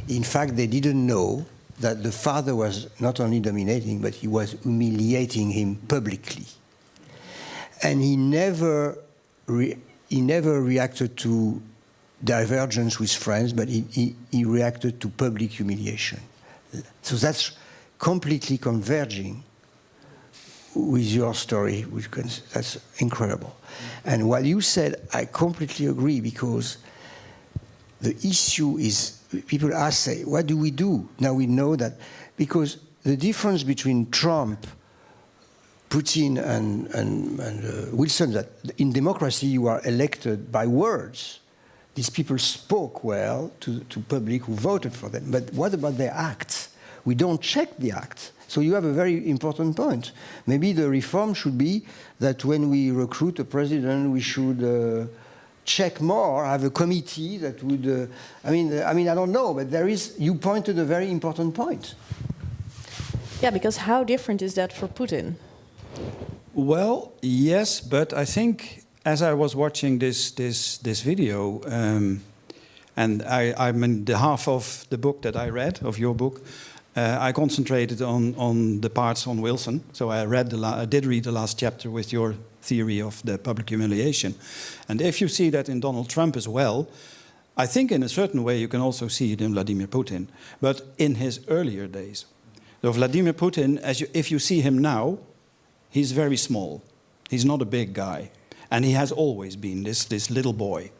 In fact, they didn't know that the father was not only dominating, but he was humiliating him publicly. And he never reacted to divergence with friends, but he reacted to public humiliation. So that's completely converging with your story, that's incredible. And what you said, I completely agree, because the issue is, people ask, say, what do we do? Now we know that, because the difference between Trump, Putin, and Wilson, that in democracy you are elected by words. These people spoke well to public who voted for them. But what about their acts? We don't check the acts. So you have a very important point. Maybe the reform should be that when we recruit a president, we should check more, have a committee that would... I mean, I don't know, but you pointed a very important point. Yeah, because how different is that for Putin? Well, yes, but I think... As I was watching this video, and I'm in the half of the book that I read, of your book, I concentrated on the parts on Wilson. So I did read the last chapter with your theory of the public humiliation. And if you see that in Donald Trump as well, I think in a certain way you can also see it in Vladimir Putin, but in his earlier days. So Vladimir Putin, if you see him now, he's very small. He's not a big guy. And he has always been this little boy.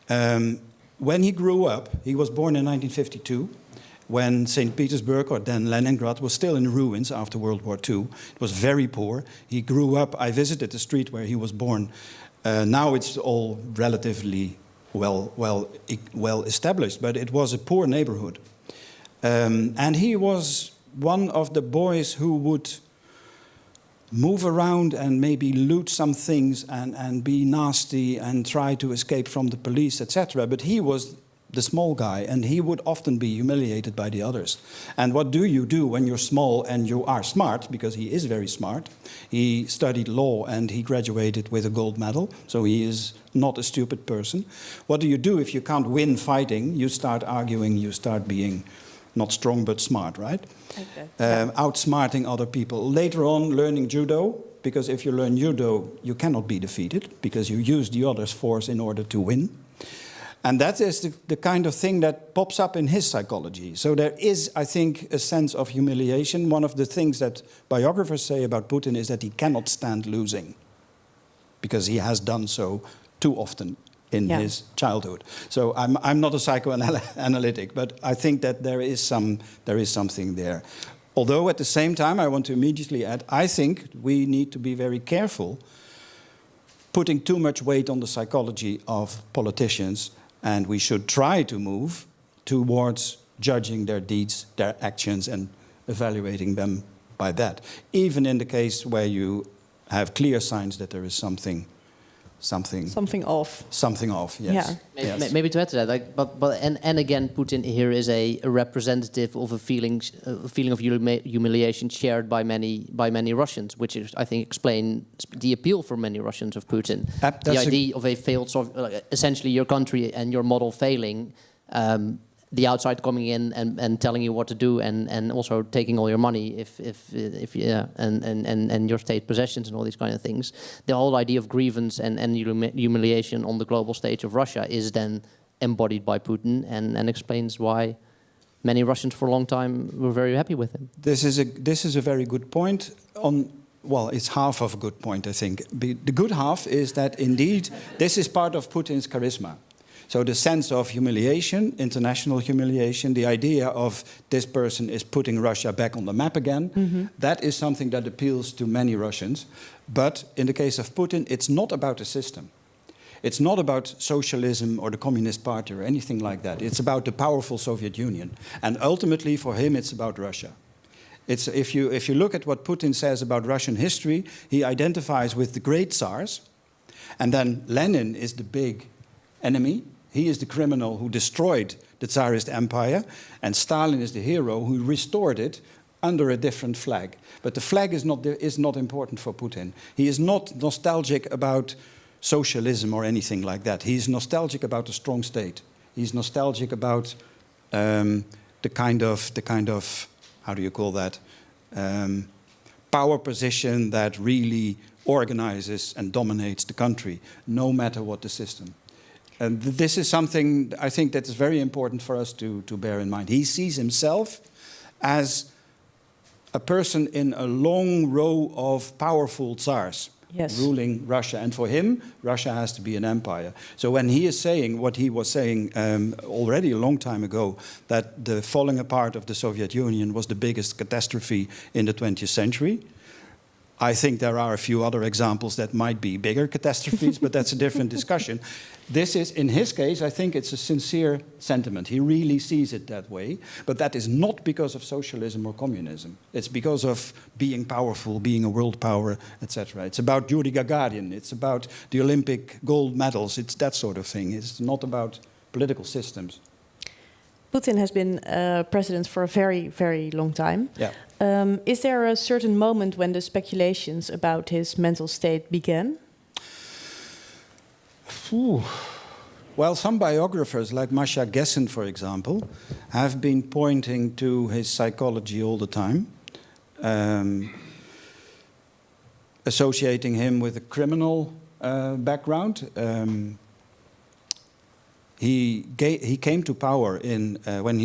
When he grew up, he was born in 1952, when St. Petersburg, or then Leningrad, was still in ruins after World War II. It was very poor. He grew up, I visited the street where he was born. Now it's all relatively well established, but it was a poor neighborhood. And he was one of the boys who would move around and maybe loot some things and be nasty and try to escape from the police, etc. But he was the small guy, and he would often be humiliated by the others. And what do you do when you're small and you are smart? Because he is very smart. He studied law and he graduated with a gold medal, so he is not a stupid person. What do you do if you can't win fighting? You start arguing, you start being not strong but smart, right? Okay. Outsmarting other people. Later on, learning judo, because if you learn judo, you cannot be defeated, because you use the other's force in order to win. And that is the kind of thing that pops up in his psychology. So there is, I think, a sense of humiliation. One of the things that biographers say about Putin is that he cannot stand losing, because he has done so too often in his childhood. So I'm not a psychoanalytic, but I think that there is something there. Although at the same time, I want to immediately add, I think we need to be very careful putting too much weight on the psychology of politicians, and we should try to move towards judging their deeds, their actions, and evaluating them by that. Even in the case where you have clear signs that there is something off. Something off, yes. Yeah. Maybe to add to that, like, but again, Putin here is a representative of a feeling of humiliation shared by many Russians, which is, I think, explains the appeal for many Russians of Putin. The idea of a failed, essentially your country and your model failing. The outside coming in and telling you what to do, and also taking all your money and your state possessions and all these kind of things. The whole idea of grievance and humiliation on the global stage of Russia is then embodied by Putin, and explains why many Russians for a long time were very happy with him. This is a very good point. Well, it's half of a good point, I think. The good half is that indeed this is part of Putin's charisma. So the sense of humiliation, international humiliation, the idea of this person is putting Russia back on the map again, that is something that appeals to many Russians. But in the case of Putin, it's not about a system. It's not about socialism or the Communist Party or anything like that. It's about the powerful Soviet Union. And ultimately, for him, it's about Russia. If you look at what Putin says about Russian history, he identifies with the great Tsars. And then Lenin is the big enemy. He is the criminal who destroyed the Tsarist empire, and Stalin is the hero who restored it under a different flag. But the flag is not important for Putin. He is not nostalgic about socialism or anything like that. He is nostalgic about a strong state. He's nostalgic about the kind of how do you call that, power position that really organizes and dominates the country, no matter what the system. And this is something I think that is very important for us to bear in mind. He sees himself as a person in a long row of powerful tsars ruling Russia. And for him, Russia has to be an empire. So when he is saying what he was saying already a long time ago, that the falling apart of the Soviet Union was the biggest catastrophe in the 20th century, I think there are a few other examples that might be bigger catastrophes, but that's a different discussion. This is, in his case, I think it's a sincere sentiment. He really sees it that way, but that is not because of socialism or communism. It's because of being powerful, being a world power, etc. It's about Yuri Gagarin, it's about the Olympic gold medals, it's that sort of thing. It's not about political systems. Putin has been president for a very, very long time. Yeah. Is there a certain moment when the speculations about his mental state began? Well, some biographers, like Masha Gessen, for example, have been pointing to his psychology all the time, associating him with a criminal background. He came to power when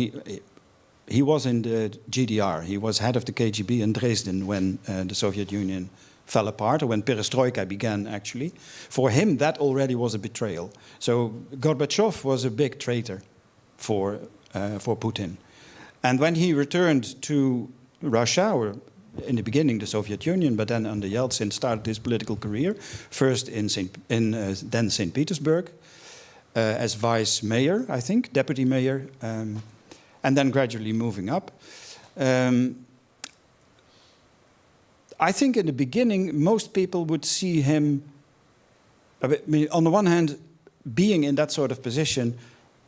he was in the GDR. He was head of the KGB in Dresden when the Soviet Union fell apart, or when perestroika began, actually. For him, that already was a betrayal. So Gorbachev was a big traitor for Putin. And when he returned to Russia, or in the beginning the Soviet Union, but then under Yeltsin started his political career, first in then St. Petersburg, as vice mayor, I think, deputy mayor, and then gradually moving up. I think in the beginning, most people would see him, on the one hand, being in that sort of position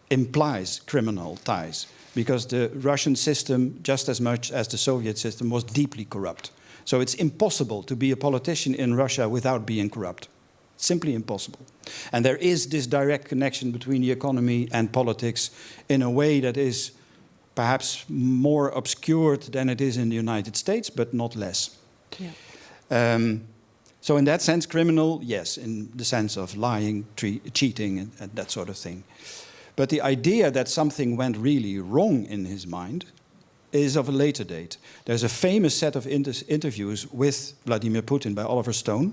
implies criminal ties, because the Russian system, just as much as the Soviet system, was deeply corrupt. So it's impossible to be a politician in Russia without being corrupt. Simply impossible. And there is this direct connection between the economy and politics in a way that is perhaps more obscured than it is in the United States, but not less. Yeah. So in that sense, criminal, yes, in the sense of lying, cheating, and that sort of thing. But the idea that something went really wrong in his mind is of a later date. There's a famous set of interviews with Vladimir Putin by Oliver Stone,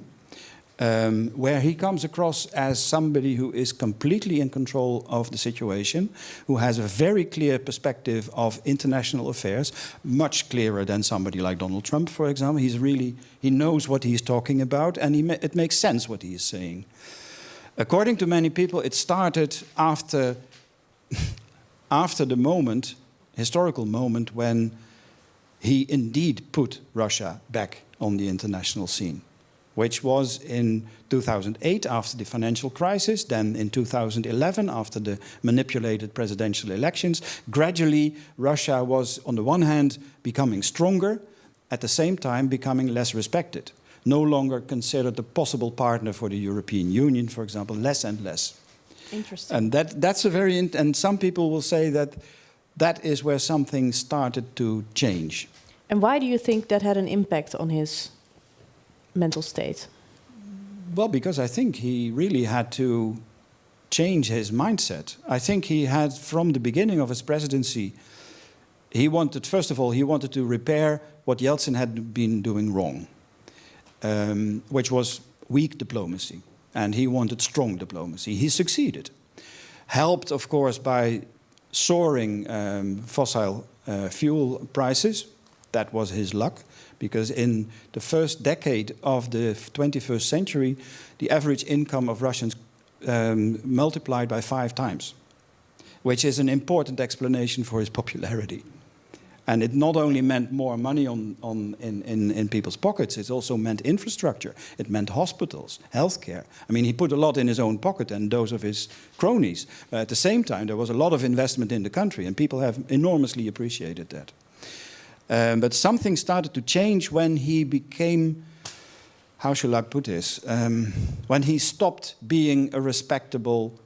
where he comes across as somebody who is completely in control of the situation, who has a very clear perspective of international affairs, much clearer than somebody like Donald Trump, for example. He knows what he's talking about, and it makes sense what he is saying. According to many people, it started after the moment, historical moment, when he indeed put Russia back on the international scene, which was in 2008 after the financial crisis, then in 2011 after the manipulated presidential elections. Gradually, Russia was, on the one hand, becoming stronger, at the same time becoming less respected. No longer considered a possible partner for the European Union, for example, less and less. Interesting. And that's a very, and some people will say that that is where something started to change. And why do you think that had an impact on his mental state? Well, because I think he really had to change his mindset. I think he had, from the beginning of his presidency, first of all, he wanted to repair what Yeltsin had been doing wrong, which was weak diplomacy. And he wanted strong diplomacy. He succeeded. Helped, of course, by soaring fossil fuel prices. That was his luck, because in the first decade of the 21st century, the average income of Russians multiplied by 5 times, which is an important explanation for his popularity. And it not only meant more money in people's pockets, it also meant infrastructure. It meant hospitals, healthcare. I mean, he put a lot in his own pocket and those of his cronies. At the same time, there was a lot of investment in the country, and people have enormously appreciated that. But something started to change when he became, how shall I put this, when he stopped being a respectable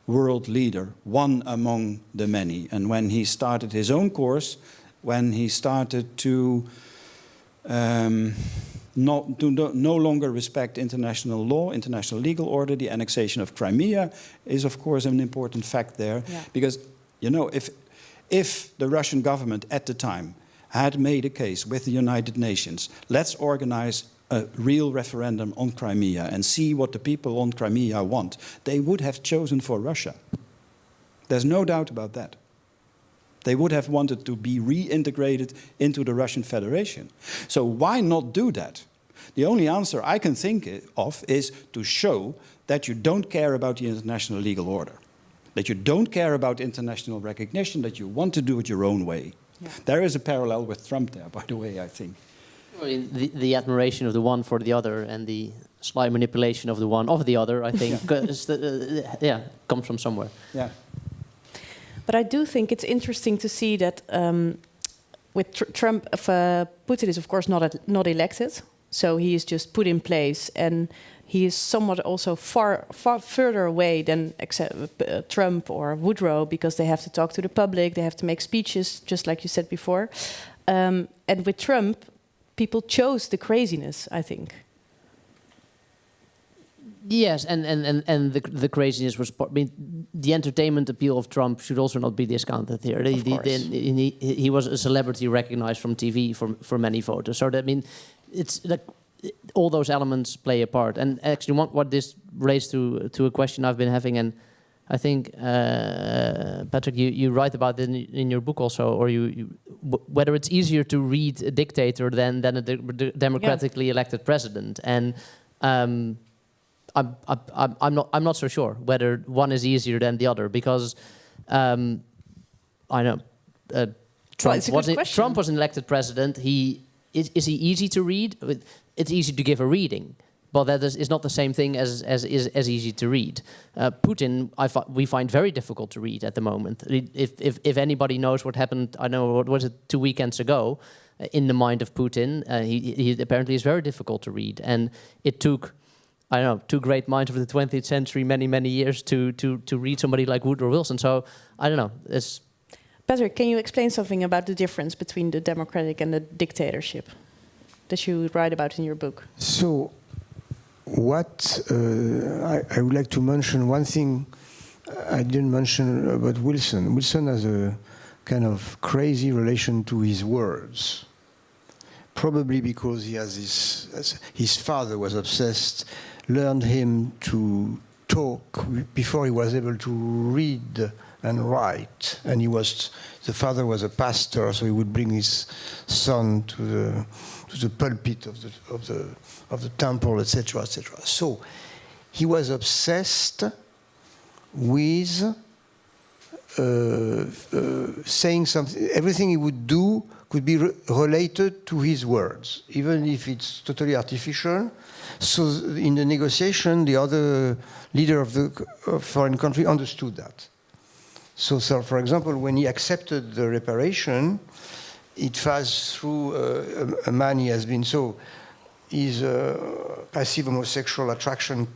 world leader, one among the many, and when he started his own course, when he started to no longer respect international law, international legal order. The annexation of Crimea is, of course, an important fact there. Yeah. Because, you know, if the Russian government at the time had made a case with the United Nations, let's organize a real referendum on Crimea and see what the people on Crimea want, they would have chosen for Russia. There's no doubt about that. They would have wanted to be reintegrated into the Russian Federation. So why not do that? The only answer I can think of is to show that you don't care about the international legal order, that you don't care about international recognition, that you want to do it your own way. Yeah. There is a parallel with Trump there, by the way, I think. Well, the admiration of the one for the other and the slight manipulation of the one of the other, I think, comes from somewhere. Yeah. But I do think it's interesting to see that with Trump, Putin is of course not elected, so he is just put in place, and he is somewhat also far further away than Trump or Woodrow, because they have to talk to the public, they have to make speeches, just like you said before. And with Trump, people chose the craziness, I think. Yes, and the craziness was part. I mean, the entertainment appeal of Trump should also not be discounted here. He was a celebrity recognized from TV for many voters. So that, I mean, it's like all those elements play a part. And actually, what this relates to a question I've been having, and I think Patrick, you write about it in your book also, or whether it's easier to read a dictator than a democratically elected president, and. I'm not so sure whether one is easier than the other, because I know Trump was an elected president. Is he easy to read? It's easy to give a reading, but that is not the same thing as easy to read. Putin, we find very difficult to read at the moment. If anybody knows what happened, I know, what was it, 2 weekends ago, in the mind of Putin, he apparently is very difficult to read, and it took, I don't know, 2 great minds of the 20th century, many years to read somebody like Woodrow Wilson. So I don't know. Patrick, can you explain something about the difference between the democratic and the dictatorship that you write about in your book? So what I would like to mention one thing I didn't mention about Wilson. Wilson has a kind of crazy relation to his words. Probably because he has this, his father was obsessed, learned him to talk before he was able to read and write. And the father was a pastor, so he would bring his son to the pulpit of the temple, etc., etc. So he was obsessed with saying something. Everything he would do could be related to his words, even if it's totally artificial. So in the negotiation, the other leader of the foreign country understood that. So for example, when he accepted the reparation, it was through a man he has been so. His passive homosexual attraction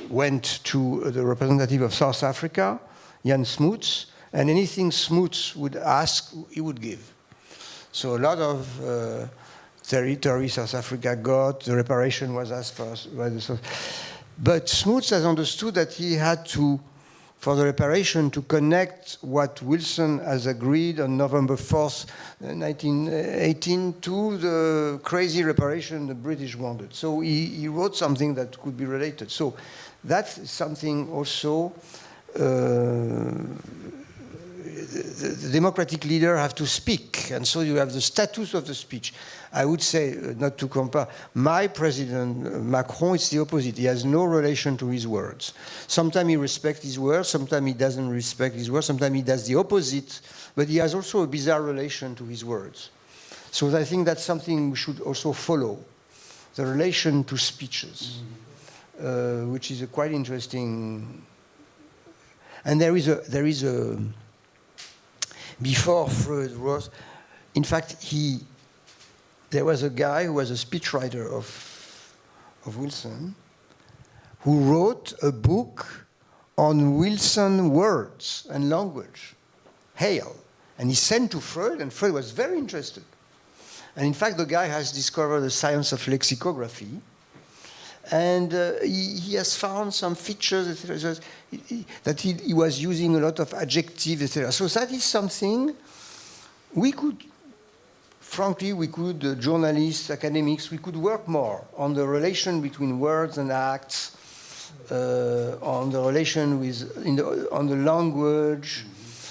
went to the representative of South Africa, Jan Smuts, and anything Smuts would ask, he would give. So a lot of territory South Africa got, the reparation was asked for by the South. But Smuts has understood that he had to, for the reparation, to connect what Wilson has agreed on November 4th, 1918, to the crazy reparation the British wanted. So he wrote something that could be related. So that's something also the democratic leader have to speak, and so you have the status of the speech. I would say, not to compare, my president, Macron, it's the opposite. He has no relation to his words. Sometimes he respects his words, sometimes he doesn't respect his words, sometimes he does the opposite, but he has also a bizarre relation to his words. So I think that's something we should also follow, the relation to speeches, which is a quite interesting. And there is a before Freud wrote, in fact, there was a guy who was a speechwriter of Wilson, who wrote a book on Wilson words and language, Hale, and he sent to Freud, and Freud was very interested. And in fact, the guy has discovered the science of lexicography, and he has found some features that he was using a lot of adjectives, etc. So that is something we could, frankly, journalists, academics, we could work more on the relation between words and acts, on the relation on the language.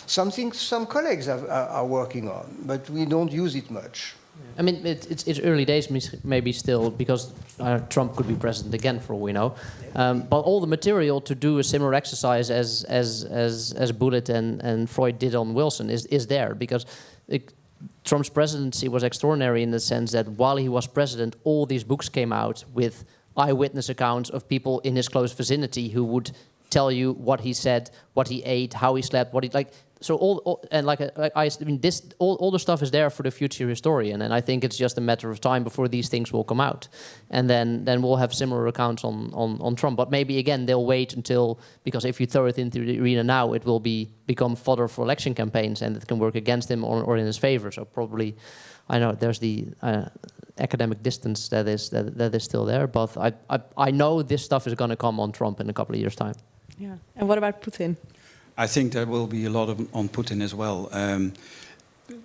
Something some colleagues are working on, but we don't use it much. I mean, it's early days, maybe still, because Trump could be president again, for all we know. But all the material to do a similar exercise as Bullit and Freud did on Wilson is there, because Trump's presidency was extraordinary in the sense that while he was president, all these books came out with eyewitness accounts of people in his close vicinity who would tell you what he said, what he ate, how he slept, what he like. So all the stuff is there for the future historian, and I think it's just a matter of time before these things will come out, and then we'll have similar accounts on Trump. But maybe again they'll wait until, because if you throw it into the arena now, it will become fodder for election campaigns, and it can work against him or in his favor. So probably, I know there's the academic distance that is still there, but I know this stuff is going to come on Trump in a couple of years' time. Yeah, and what about Putin? I think there will be a lot on Putin as well.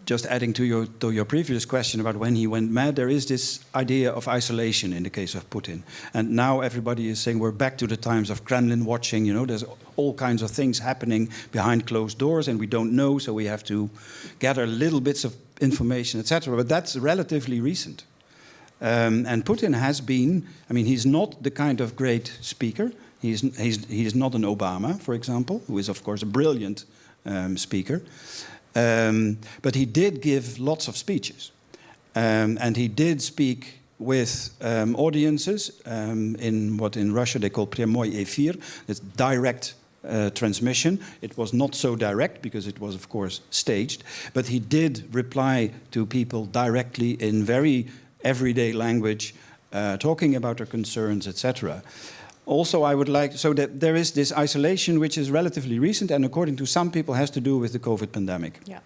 Just adding to your previous question about when he went mad, there is this idea of isolation in the case of Putin. And now everybody is saying we're back to the times of Kremlin watching. You know, there's all kinds of things happening behind closed doors, and we don't know, so we have to gather little bits of information, etc. But that's relatively recent. And Putin has been, I mean, he's not the kind of great speaker. He is not an Obama, for example, who is, of course, a brilliant speaker. But he did give lots of speeches. And he did speak with audiences in what in Russia they call прямой эфир. It's direct transmission. It was not so direct because it was, of course, staged. But he did reply to people directly in very everyday language, talking about their concerns, etc. Also, I would like, so that there is this isolation which is relatively recent and according to some people has to do with the COVID pandemic. Yeah.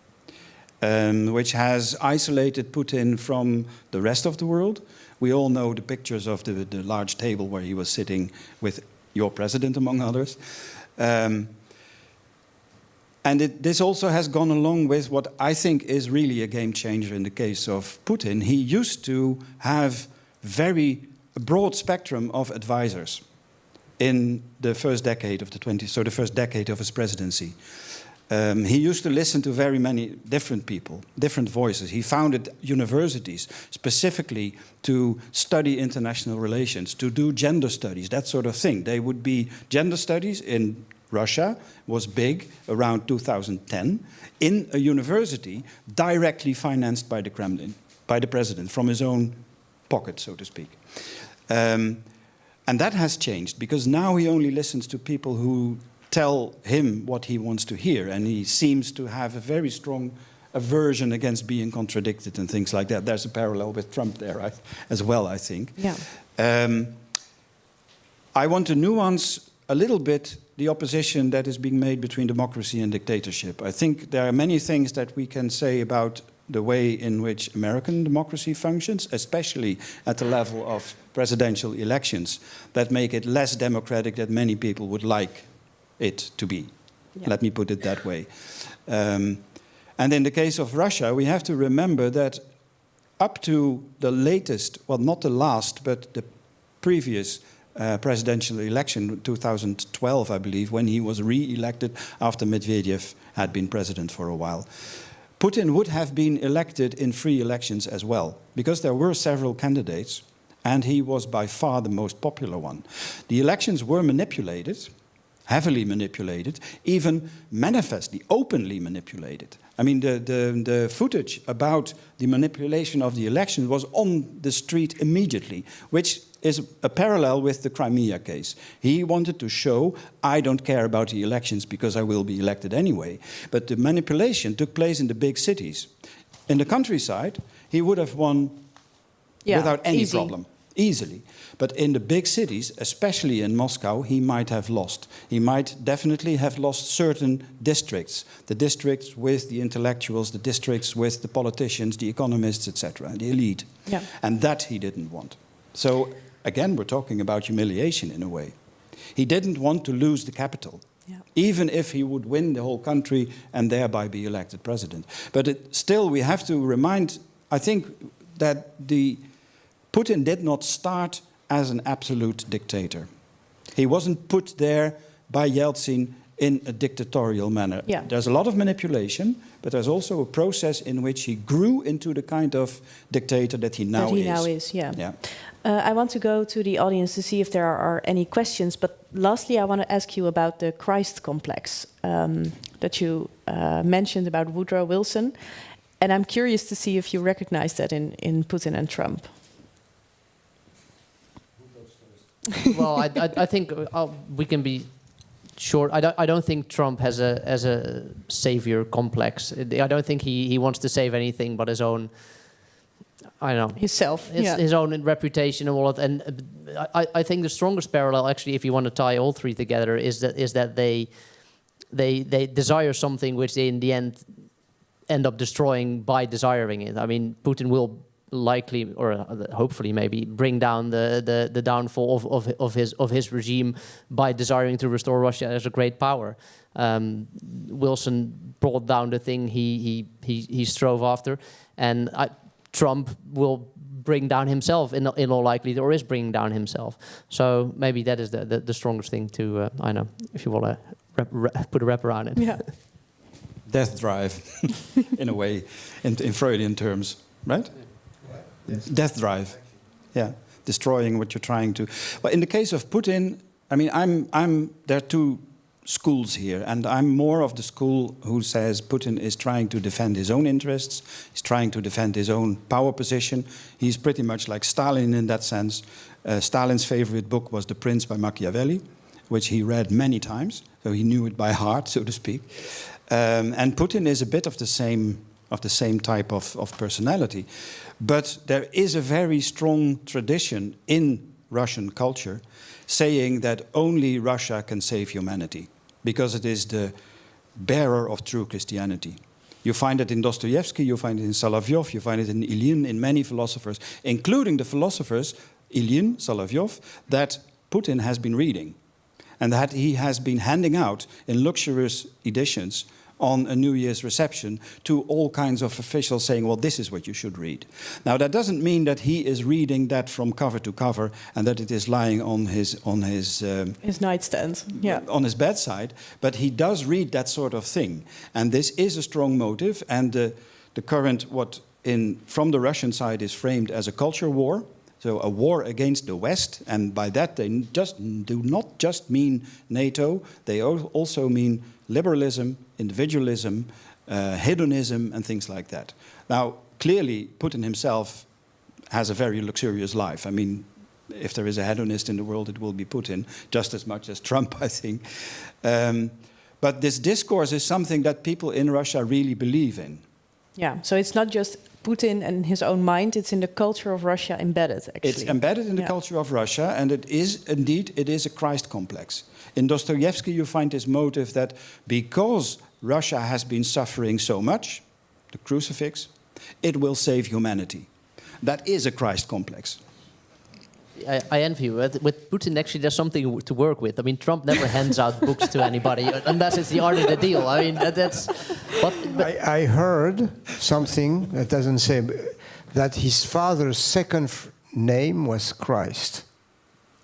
which has isolated Putin from the rest of the world. We all know the pictures of the large table where he was sitting with your president, among others. This also has gone along with what I think is really a game changer in the case of Putin. He used to have very broad spectrum of advisors in the first decade of the 20th, so the first decade of his presidency. He used to listen to very many different people, different voices. He founded universities specifically to study international relations, to do gender studies, that sort of thing. They would be gender studies in Russia was big around 2010 in a university directly financed by the Kremlin, by the president, from his own pocket, so to speak. And that has changed because now he only listens to people who tell him what he wants to hear, and he seems to have a very strong aversion against being contradicted and things like that. There's a parallel with Trump there as well, I think. Yeah. I want to nuance a little bit the opposition that is being made between democracy and dictatorship. I think there are many things that we can say about the way in which American democracy functions, especially at the level of presidential elections, that make it less democratic than many people would like it to be. Yeah. Let me put it that way. And in the case of Russia, we have to remember that up to the latest, well, not the last, but the previous presidential election, 2012, I believe, when he was re-elected after Medvedev had been president for a while, Putin would have been elected in free elections as well, because there were several candidates, and he was by far the most popular one. The elections were manipulated, heavily manipulated, even manifestly, openly manipulated. I mean, the footage about the manipulation of the election was on the street immediately, which is a parallel with the Crimea case. He wanted to show, I don't care about the elections because I will be elected anyway. But the manipulation took place in the big cities. In the countryside, he would have won without any problem. Easily. But in the big cities, especially in Moscow, he might have lost. He might definitely have lost certain districts. The districts with the intellectuals, the districts with the politicians, the economists, etc., the elite. Yeah. And that he didn't want. So, again, we're talking about humiliation in a way. He didn't want to lose the capital, even if he would win the whole country and thereby be elected president. But still, we have to remind, I think, that Putin did not start as an absolute dictator. He wasn't put there by Yeltsin in a dictatorial manner. Yeah. There's a lot of manipulation, but there's also a process in which he grew into the kind of dictator that he now is. Yeah. I want to go to the audience to see if there are any questions. But lastly, I want to ask you about the Christ complex that you mentioned about Woodrow Wilson. And I'm curious to see if you recognize that in Putin and Trump. Well, I think we can be short. I don't think Trump has a savior complex. I don't think he wants to save anything but his own. I don't know, himself, his own reputation and all that. And I think the strongest parallel, actually, if you want to tie all three together, is that they desire something which they in the end up destroying by desiring it. I mean, Putin will likely, or hopefully maybe, bring down the downfall of his regime by desiring to restore Russia as a great power. Wilson brought down the thing he strove after, and Trump will bring down himself in all likelihood, or is bringing down himself. So maybe that is the strongest thing to, I know, if you want to put a wrap around it. Yeah. Death drive, in a way, in Freudian terms, right? Death drive, yeah, destroying what you're trying to. But in the case of Putin, I mean, there are two schools here, and I'm more of the school who says Putin is trying to defend his own interests, he's trying to defend his own power position. He's pretty much like Stalin in that sense. Stalin's favorite book was The Prince by Machiavelli, which he read many times, so he knew it by heart, so to speak. And Putin is a bit of the same type of personality. But there is a very strong tradition in Russian culture saying that only Russia can save humanity because it is the bearer of true Christianity. You find it in Dostoevsky, you find it in Solovyov, you find it in Ilyin, in many philosophers, including the philosophers, Ilyin, Solovyov, that Putin has been reading and that he has been handing out in luxurious editions on a New Year's reception to all kinds of officials saying, well, this is what you should read. Now, that doesn't mean that he is reading that from cover to cover and that it is lying on his nightstand, yeah, on his bedside, but he does read that sort of thing. And this is a strong motive, and the current, from the Russian side is framed as a culture war, so a war against the West, and by that they do not just mean NATO, they also mean liberalism, individualism, hedonism, and things like that. Now, clearly, Putin himself has a very luxurious life. I mean, if there is a hedonist in the world, it will be Putin, just as much as Trump, I think. But this discourse is something that people in Russia really believe in. Yeah, so it's not just Putin and his own mind, it's in the culture of Russia embedded, actually. It's embedded in the culture of Russia, and it is a Christ complex. In Dostoevsky, you find this motive that because Russia has been suffering so much, the crucifix, it will save humanity. That is a Christ complex. I envy you. With Putin, actually, there's something to work with. I mean, Trump never hands out books to anybody unless it's the art of the deal. I mean, that's... But I heard something that doesn't say that his father's second name was Christ.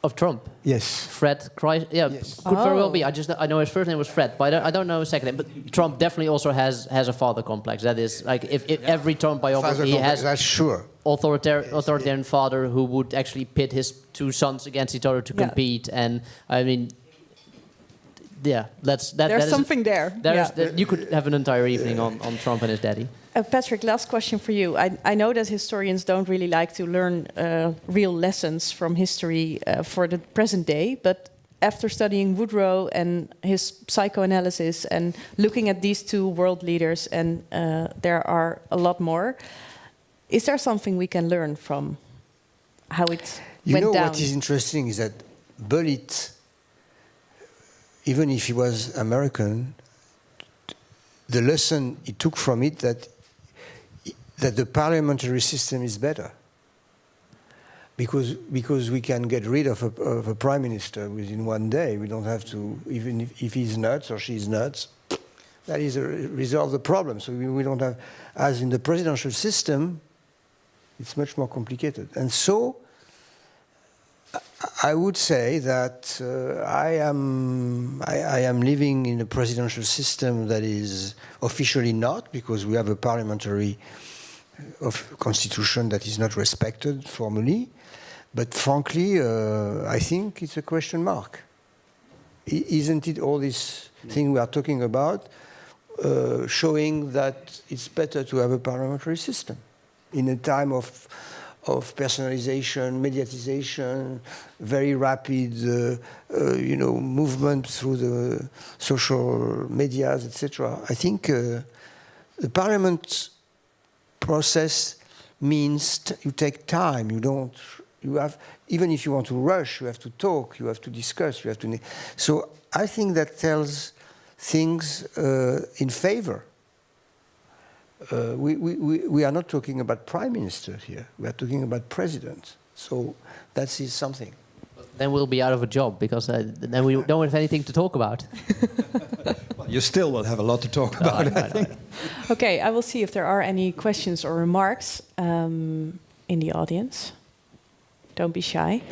Of Trump? Yes. Fred Christ? Yeah, yes. Could very well be. I know his first name was Fred, but I don't know his second name. But Trump definitely also has a father complex. That is, like, if every Trump biography he has... That's sure. Authoritarian father who would actually pit his two sons against each other to compete, and I mean, yeah, there's something there. You could have an entire evening on Trump and his daddy. Patrick, last question for you. I know that historians don't really like to learn real lessons from history for the present day, but after studying Woodrow and his psychoanalysis and looking at these two world leaders, and there are a lot more, is there something we can learn from how it went down? What is interesting is that Bullit, even if he was American, the lesson he took from it that the parliamentary system is better, because we can get rid of a prime minister within one day. We don't have to, even if he's nuts or she's nuts, that is resolve the problem. So we don't have, as in the presidential system, it's much more complicated. And so I would say that I am living in a presidential system that is officially not, because we have a parliamentary constitution that is not respected formally. But frankly, I think it's a question mark. Isn't it all this thing we are talking about showing that it's better to have a parliamentary system in a time of personalization, mediatization, very rapid, movement through the social medias, etc. I think the parliament process means you take time. You have, even if you want to rush, you have to talk, you have to discuss, you have to. So I think that tells things in favor. We are not talking about prime minister here. We are talking about president. So that is something. Then we'll be out of a job, because then we don't have anything to talk about. Well, you still will have a lot to talk about, I think. Okay, I will see if there are any questions or remarks in the audience. Don't be shy.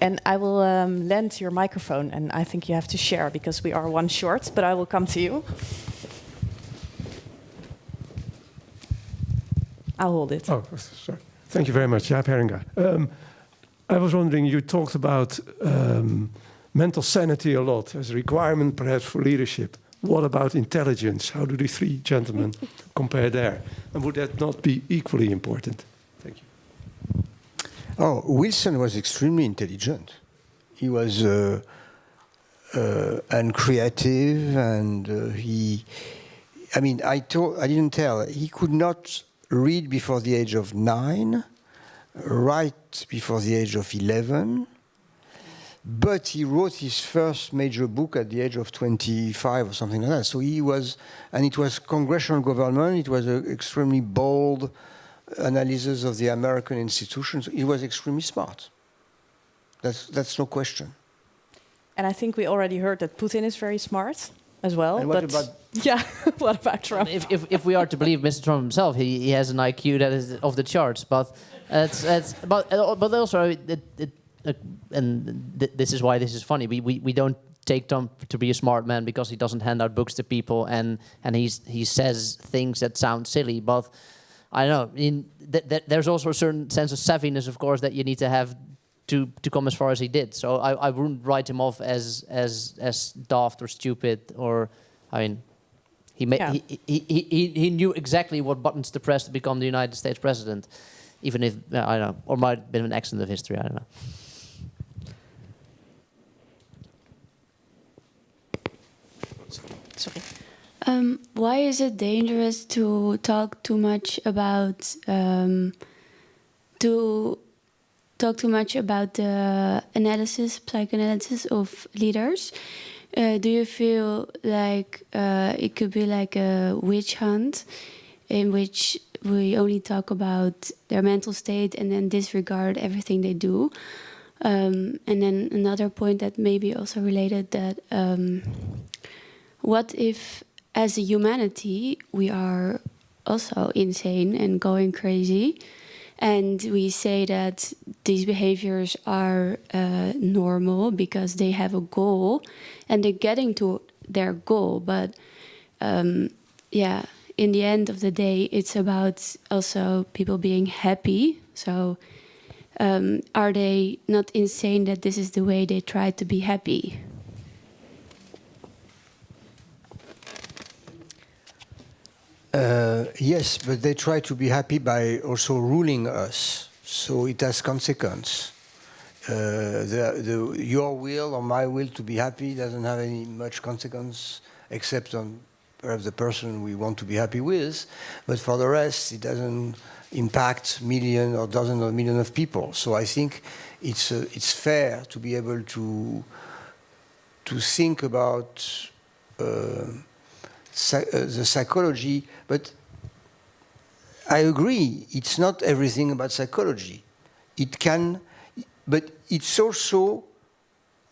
And I will lend your microphone, and I think you have to share, because we are one short, but I will come to you. I'll hold it. Oh, sorry. Thank you very much, Jaap Heringa. I was wondering, you talked about mental sanity a lot as a requirement, perhaps, for leadership. What about intelligence? How do the three gentlemen compare there? And would that not be equally important? Thank you. Oh, Wilson was extremely intelligent. He was and creative, and I didn't tell. He could not read before the age of 9, write before the age of 11. but he wrote his first major book at the age of 25 or something like that. So he was, and it was congressional government. It was an extremely bold analysis of the American institutions. He was extremely smart. That's no question. And I think we already heard that Putin is very smart as well. And what but about yeah, what about Trump? If we are to believe Mr. Trump himself, he has an IQ that is off the charts. But but also this is why this is funny. We don't take Trump to be a smart man because he doesn't hand out books to people and he says things that sound silly. But I don't know. There's also a certain sense of savviness, of course, that you need to have to come as far as he did. So I wouldn't write him off as daft or stupid. Or I mean, he knew exactly what buttons to press to become the United States president, even if I don't know, or might have been an accident of history. I don't know. Sorry. Why is it dangerous to talk too much about the psychoanalysis of leaders? Do you feel like it could be like a witch hunt in which we only talk about their mental state and then disregard everything they do? And then another point that may be also related, that what if as a humanity we are also insane and going crazy, and we say that these behaviors are normal because they have a goal and they're getting to their goal. But yeah, in the end of the day, it's about also people being happy. So are they not insane that this is the way they try to be happy? Yes, but they try to be happy by also ruling us, so it has consequence. Your will or my will to be happy doesn't have any much consequence, except on perhaps the person we want to be happy with, but for the rest, it doesn't impact millions or dozens of millions of people. So I think it's fair to be able to think about the psychology, but I agree, it's not everything about psychology. It can, but it's also,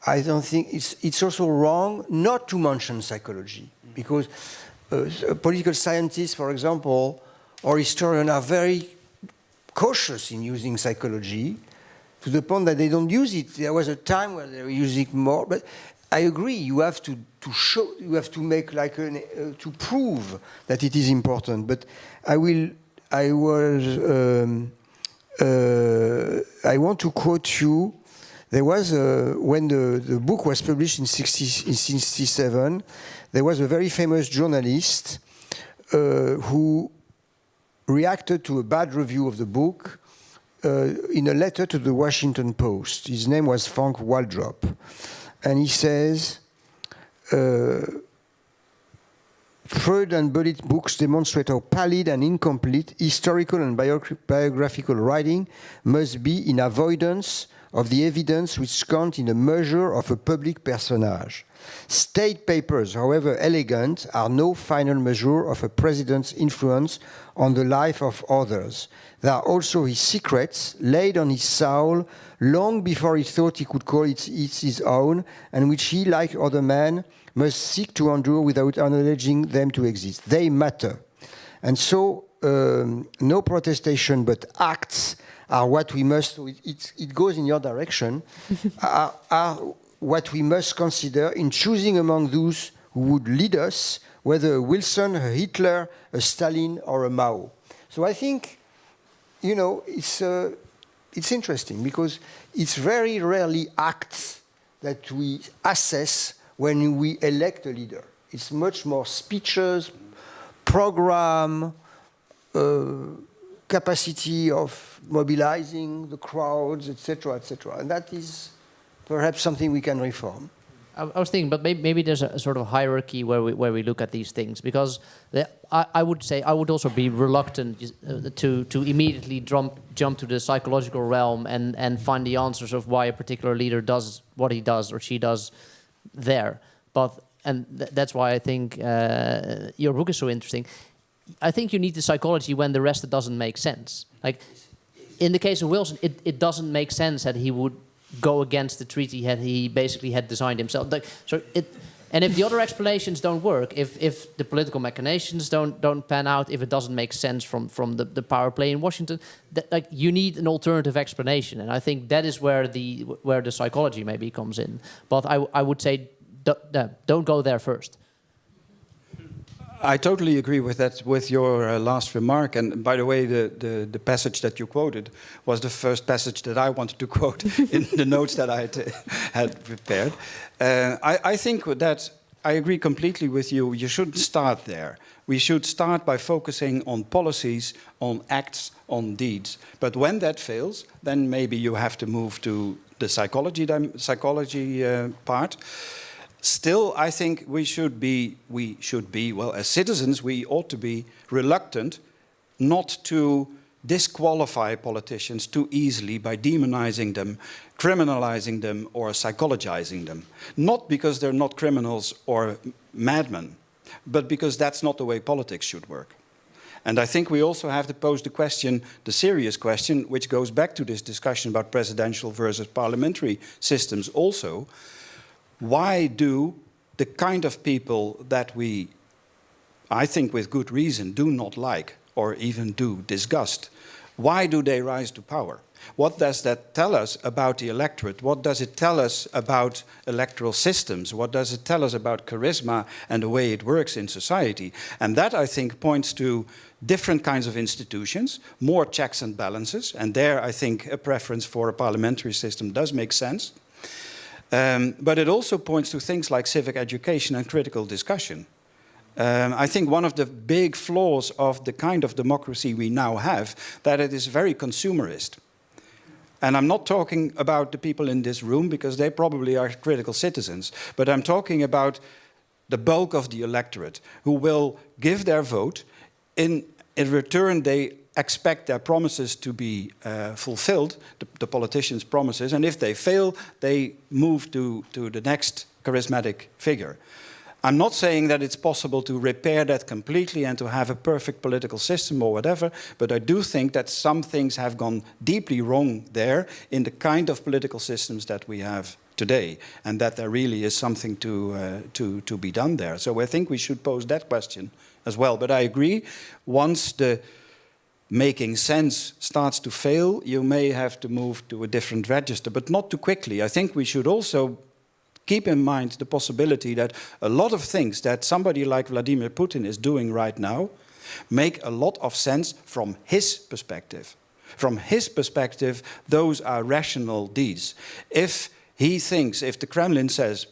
I don't think, it's also wrong not to mention psychology, because political scientists, for example, or historians are very cautious in using psychology, to the point that they don't use it. There was a time where they were using it more, but I agree. You have to show. You have to make like to prove that it is important. But I want to quote you. There was when the book was published in 1967. There was a very famous journalist who reacted to a bad review of the book in a letter to the Washington Post. His name was Frank Waldrop. And he says, Freud and Bullit books demonstrate how pallid and incomplete historical and biographical writing must be in avoidance of the evidence which count in the measure of a public personage. State papers, however elegant, are no final measure of a president's influence on the life of others. They are also his secrets, laid on his soul long before he thought he could call it his own, and which he, like other men, must seek to endure without acknowledging them to exist. They matter. And so, no protestation but acts are what we must, it goes in your direction, are what we must consider in choosing among those who would lead us, whether a Wilson, a Hitler, a Stalin, or a Mao. So I think, you know, it's interesting because it's very rarely acts that we assess when we elect a leader. It's much more speeches, program, capacity of mobilizing the crowds, etc., etc. And that is perhaps something we can reform. I was thinking, but maybe there's a sort of hierarchy where we look at these things, because I would say I would also be reluctant to immediately jump to the psychological realm and find the answers of why a particular leader does what he does or she does there. That's why I think your book is so interesting. I think you need the psychology when the rest doesn't make sense. Like in the case of Wilson, it doesn't make sense that he would go against the treaty that he basically had designed himself. And if the other explanations don't work, if the political machinations don't pan out, if it doesn't make sense from the power play in Washington, you need an alternative explanation. And I think that is where the psychology maybe comes in. But I would say don't go there first. I totally agree with that, with your last remark. And by the way, the passage that you quoted was the first passage that I wanted to quote in the notes that I had prepared. I think that I agree completely with you. You shouldn't start there. We should start by focusing on policies, on acts, on deeds. But when that fails, then maybe you have to move to the psychology part. Still, I think we should be, well, as citizens, we ought to be reluctant not to disqualify politicians too easily by demonizing them, criminalizing them, or psychologizing them. Not because they're not criminals or madmen, but because that's not the way politics should work. And I think we also have to pose the question, the serious question, which goes back to this discussion about presidential versus parliamentary systems also. Why do the kind of people that we, I think with good reason, do not like or even do disgust, why do they rise to power? What does that tell us about the electorate? What does it tell us about electoral systems? What does it tell us about charisma and the way it works in society? And that, I think, points to different kinds of institutions, more checks and balances. And there, I think, a preference for a parliamentary system does make sense. But it also points to things like civic education and critical discussion. I think one of the big flaws of the kind of democracy we now have, that it is very consumerist. And I'm not talking about the people in this room, because they probably are critical citizens, but I'm talking about the bulk of the electorate who will give their vote. In return, they expect their promises to be fulfilled, the politicians' promises, and if they fail, they move to the next charismatic figure. I'm not saying that it's possible to repair that completely and to have a perfect political system or whatever, but I do think that some things have gone deeply wrong there in the kind of political systems that we have today, and that there really is something to be done there. So I think we should pose that question as well. But I agree, once the making sense starts to fail, you may have to move to a different register, but not too quickly. I think we should also keep in mind the possibility that a lot of things that somebody like Vladimir Putin is doing right now make a lot of sense from his perspective. From his perspective, those are rational deeds. If he thinks, if the Kremlin says,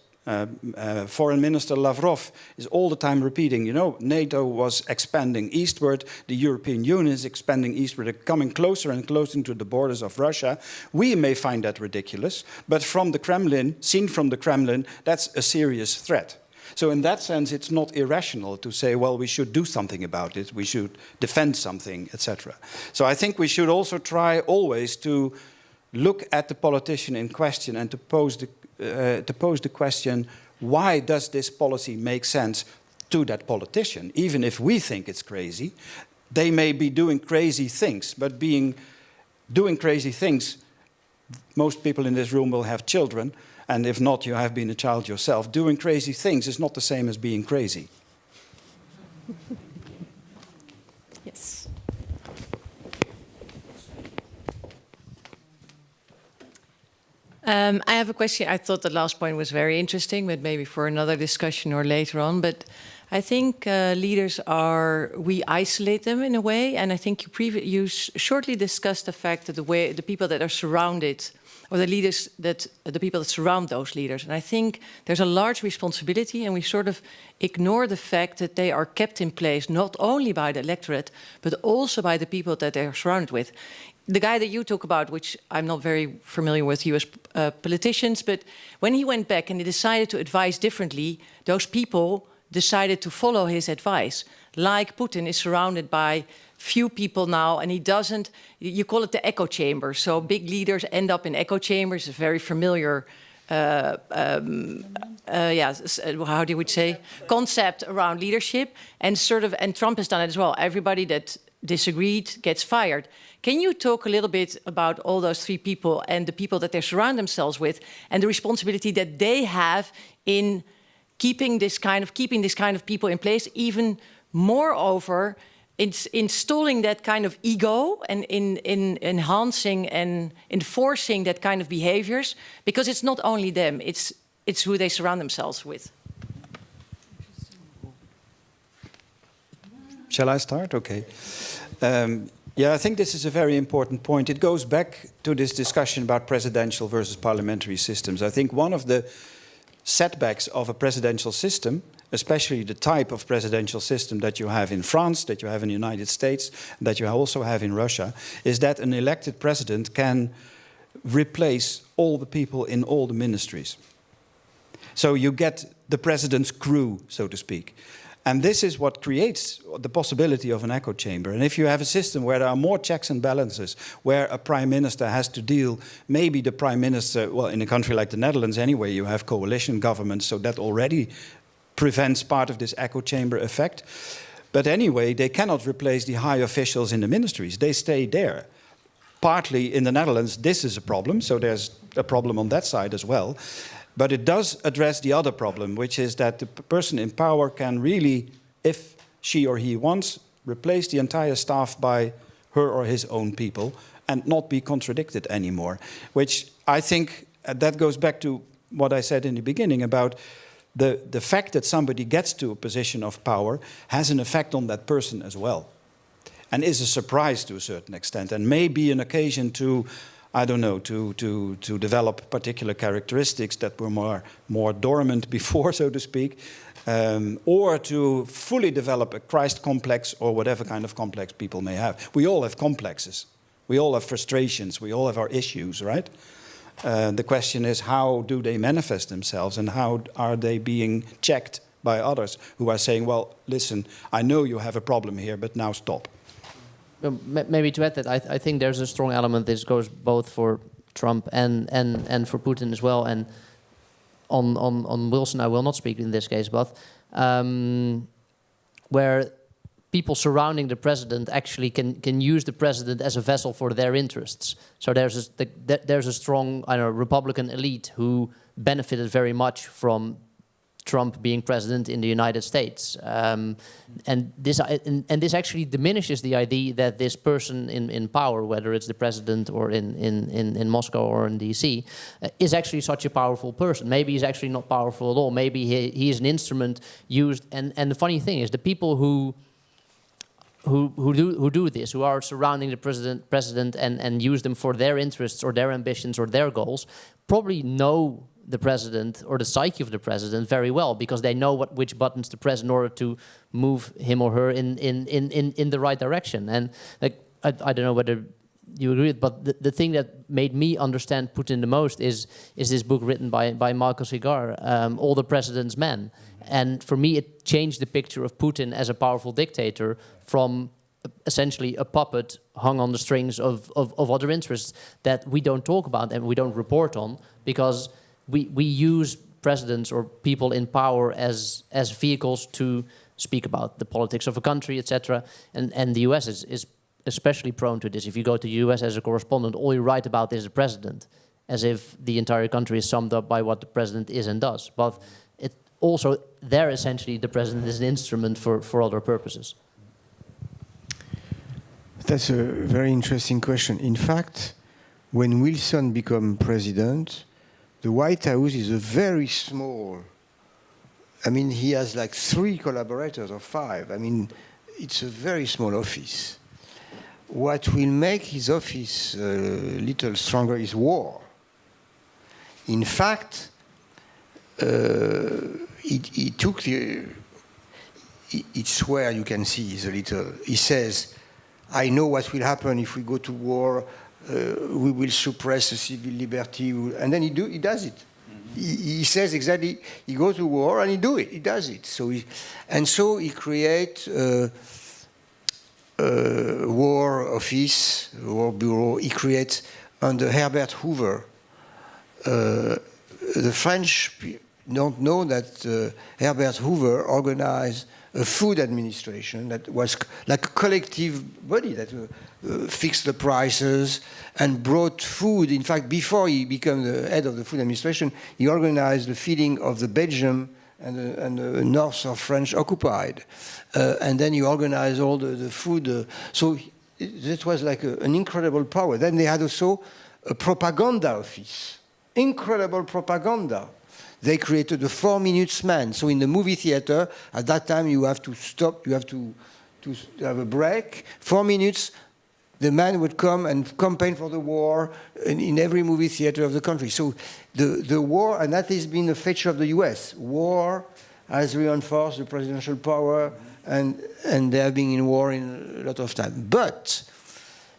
Foreign Minister Lavrov is all the time repeating, you know, NATO was expanding eastward, the European Union is expanding eastward, they're coming closer and closer to the borders of Russia. We may find that ridiculous, but from the Kremlin, seen from the Kremlin, that's a serious threat. So in that sense, it's not irrational to say, well, we should do something about it, we should defend something, etc. So I think we should also try always to look at the politician in question and to pose the question, why does this policy make sense to that politician? Even if we think it's crazy, they may be doing crazy things, but doing crazy things, most people in this room will have children, and if not, you have been a child yourself. Doing crazy things is not the same as being crazy. Yes. I have a question. I thought the last point was very interesting, but maybe for another discussion or later on. But I think leaders we isolate them in a way. And I think you shortly discussed the fact that the people that are surrounded, or the people that surround those leaders. And I think there's a large responsibility, and we sort of ignore the fact that they are kept in place not only by the electorate, but also by the people that they're surrounded with. the guy that you talk about, which I'm not very familiar with US politicians, but when he went back and he decided to advise differently, those people decided to follow his advice. Like Putin is surrounded by few people now, and he doesn't, you call it the echo chamber. So big leaders end up in echo chambers, a very familiar, how do you would say, concept around leadership. And Trump has done it as well. Everybody that disagreed gets fired. Can you talk a little bit about all those three people and the people that they surround themselves with, and the responsibility that they have in keeping this kind of people in place, even moreover, installing that kind of ego and in enhancing and enforcing that kind of behaviors, because it's not only them, it's who they surround themselves with. Shall I start? Okay. Yeah, I think this is a very important point. It goes back to this discussion about presidential versus parliamentary systems. I think one of the setbacks of a presidential system, especially the type of presidential system that you have in France, that you have in the United States, that you also have in Russia, is that an elected president can replace all the people in all the ministries. So you get the president's crew, so to speak. And this is what creates the possibility of an echo chamber. And if you have a system where there are more checks and balances, where a prime minister has to deal, maybe the prime minister, well, in a country like the Netherlands anyway, you have coalition governments, so that already prevents part of this echo chamber effect. But anyway, they cannot replace the high officials in the ministries. They stay there. Partly in the Netherlands, this is a problem, so there's a problem on that side as well. But it does address the other problem, which is that the person in power can really, if she or he wants, replace the entire staff by her or his own people and not be contradicted anymore. Which I think that goes back to what I said in the beginning about the fact that somebody gets to a position of power has an effect on that person as well. And is a surprise to a certain extent, and may be an occasion to, I don't know, to develop particular characteristics that were more dormant before, so to speak, or to fully develop a Christ complex or whatever kind of complex people may have. We all have complexes. We all have frustrations. We all have our issues, right? The question is, how do they manifest themselves, and how are they being checked by others who are saying, well, listen, I know you have a problem here, but now stop. Maybe to add that, I think there's a strong element. This goes both for Trump and for Putin as well. And on Wilson, I will not speak in this case, but where people surrounding the president actually can use the president as a vessel for their interests. So there's a strong, Republican elite who benefited very much from Trump being president in the United States, and this actually diminishes the idea that this person in power, whether it's the president or in Moscow or in DC, is actually such a powerful person. Maybe he's actually not powerful at all. Maybe he is an instrument used. And the funny thing is, the people who do this, who are surrounding the president and use them for their interests or their ambitions or their goals, probably know the president or the psyche of the president very well, because they know which buttons to press in order to move him or her in the right direction. And like, I don't know whether you agree with, but the thing that made me understand Putin the most is this book written by Michael Sigar, All the President's Men. And for me, it changed the picture of Putin as a powerful dictator from essentially a puppet hung on the strings of other interests that we don't talk about and we don't report on, because we use presidents or people in power as vehicles to speak about the politics of a country, etc. And the US is especially prone to this. If you go to the US as a correspondent, all you write about is the president, as if the entire country is summed up by what the president is and does. But it also, there essentially the president is an instrument for other purposes. That's a very interesting question. In fact, when Wilson became president, the White House is a very small, he has like 3 collaborators or 5. It's a very small office. What will make his office a little stronger is war. In fact, he took it's where you can see is a little, he says, I know what will happen if we go to war. We will suppress the civil liberty, and then he does it. He says exactly. He goes to war and he does it. So he creates war office, war bureau. He creates under Herbert Hoover. The French don't know that Herbert Hoover organized a food administration that was like a collective body that fixed the prices and brought food. In fact, before he became the head of the food administration, he organized the feeding of the Belgium and the north of French occupied. And then he organized all the food. So that was like an incredible power. Then they had also a propaganda office. Incredible propaganda. They created the 4 minutes man. So in the movie theater, at that time you have to stop, you have to have a break. 4 minutes, the man would come and campaign for the war in every movie theater of the country. So the war, and that has been a feature of the US. War has reinforced the presidential power, and they have been in war in a lot of time. But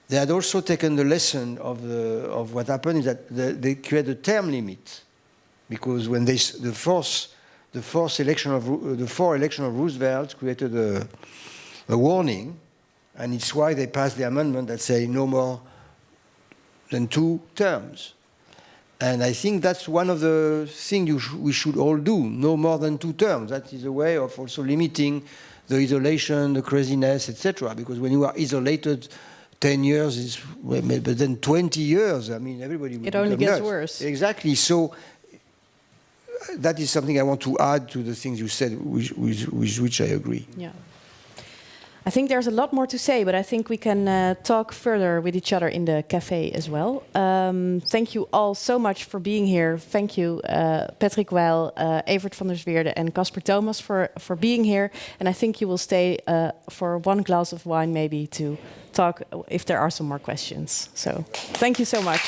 they had also taken the lesson of what happened is that they created a term limit. Because when the four election of Roosevelt created a warning, and it's why they passed the amendment that say no more than 2 terms. And I think that's one of the things we should all do, no more than 2 terms. That is a way of also limiting the isolation, the craziness, etc. Because when you are isolated 10 years, but then 20 years, I mean, everybody will become It only gets nuts. worse. Exactly. So that is something I want to add to the things you said, with which I agree. Yeah. I think there's a lot more to say, but I think we can talk further with each other in the cafe as well. Thank you all so much for being here. Thank you, Patrick Weil, Evert van der Zweerde, and Casper Thomas for being here. And I think you will stay for 1 glass of wine maybe to talk if there are some more questions. So thank you so much.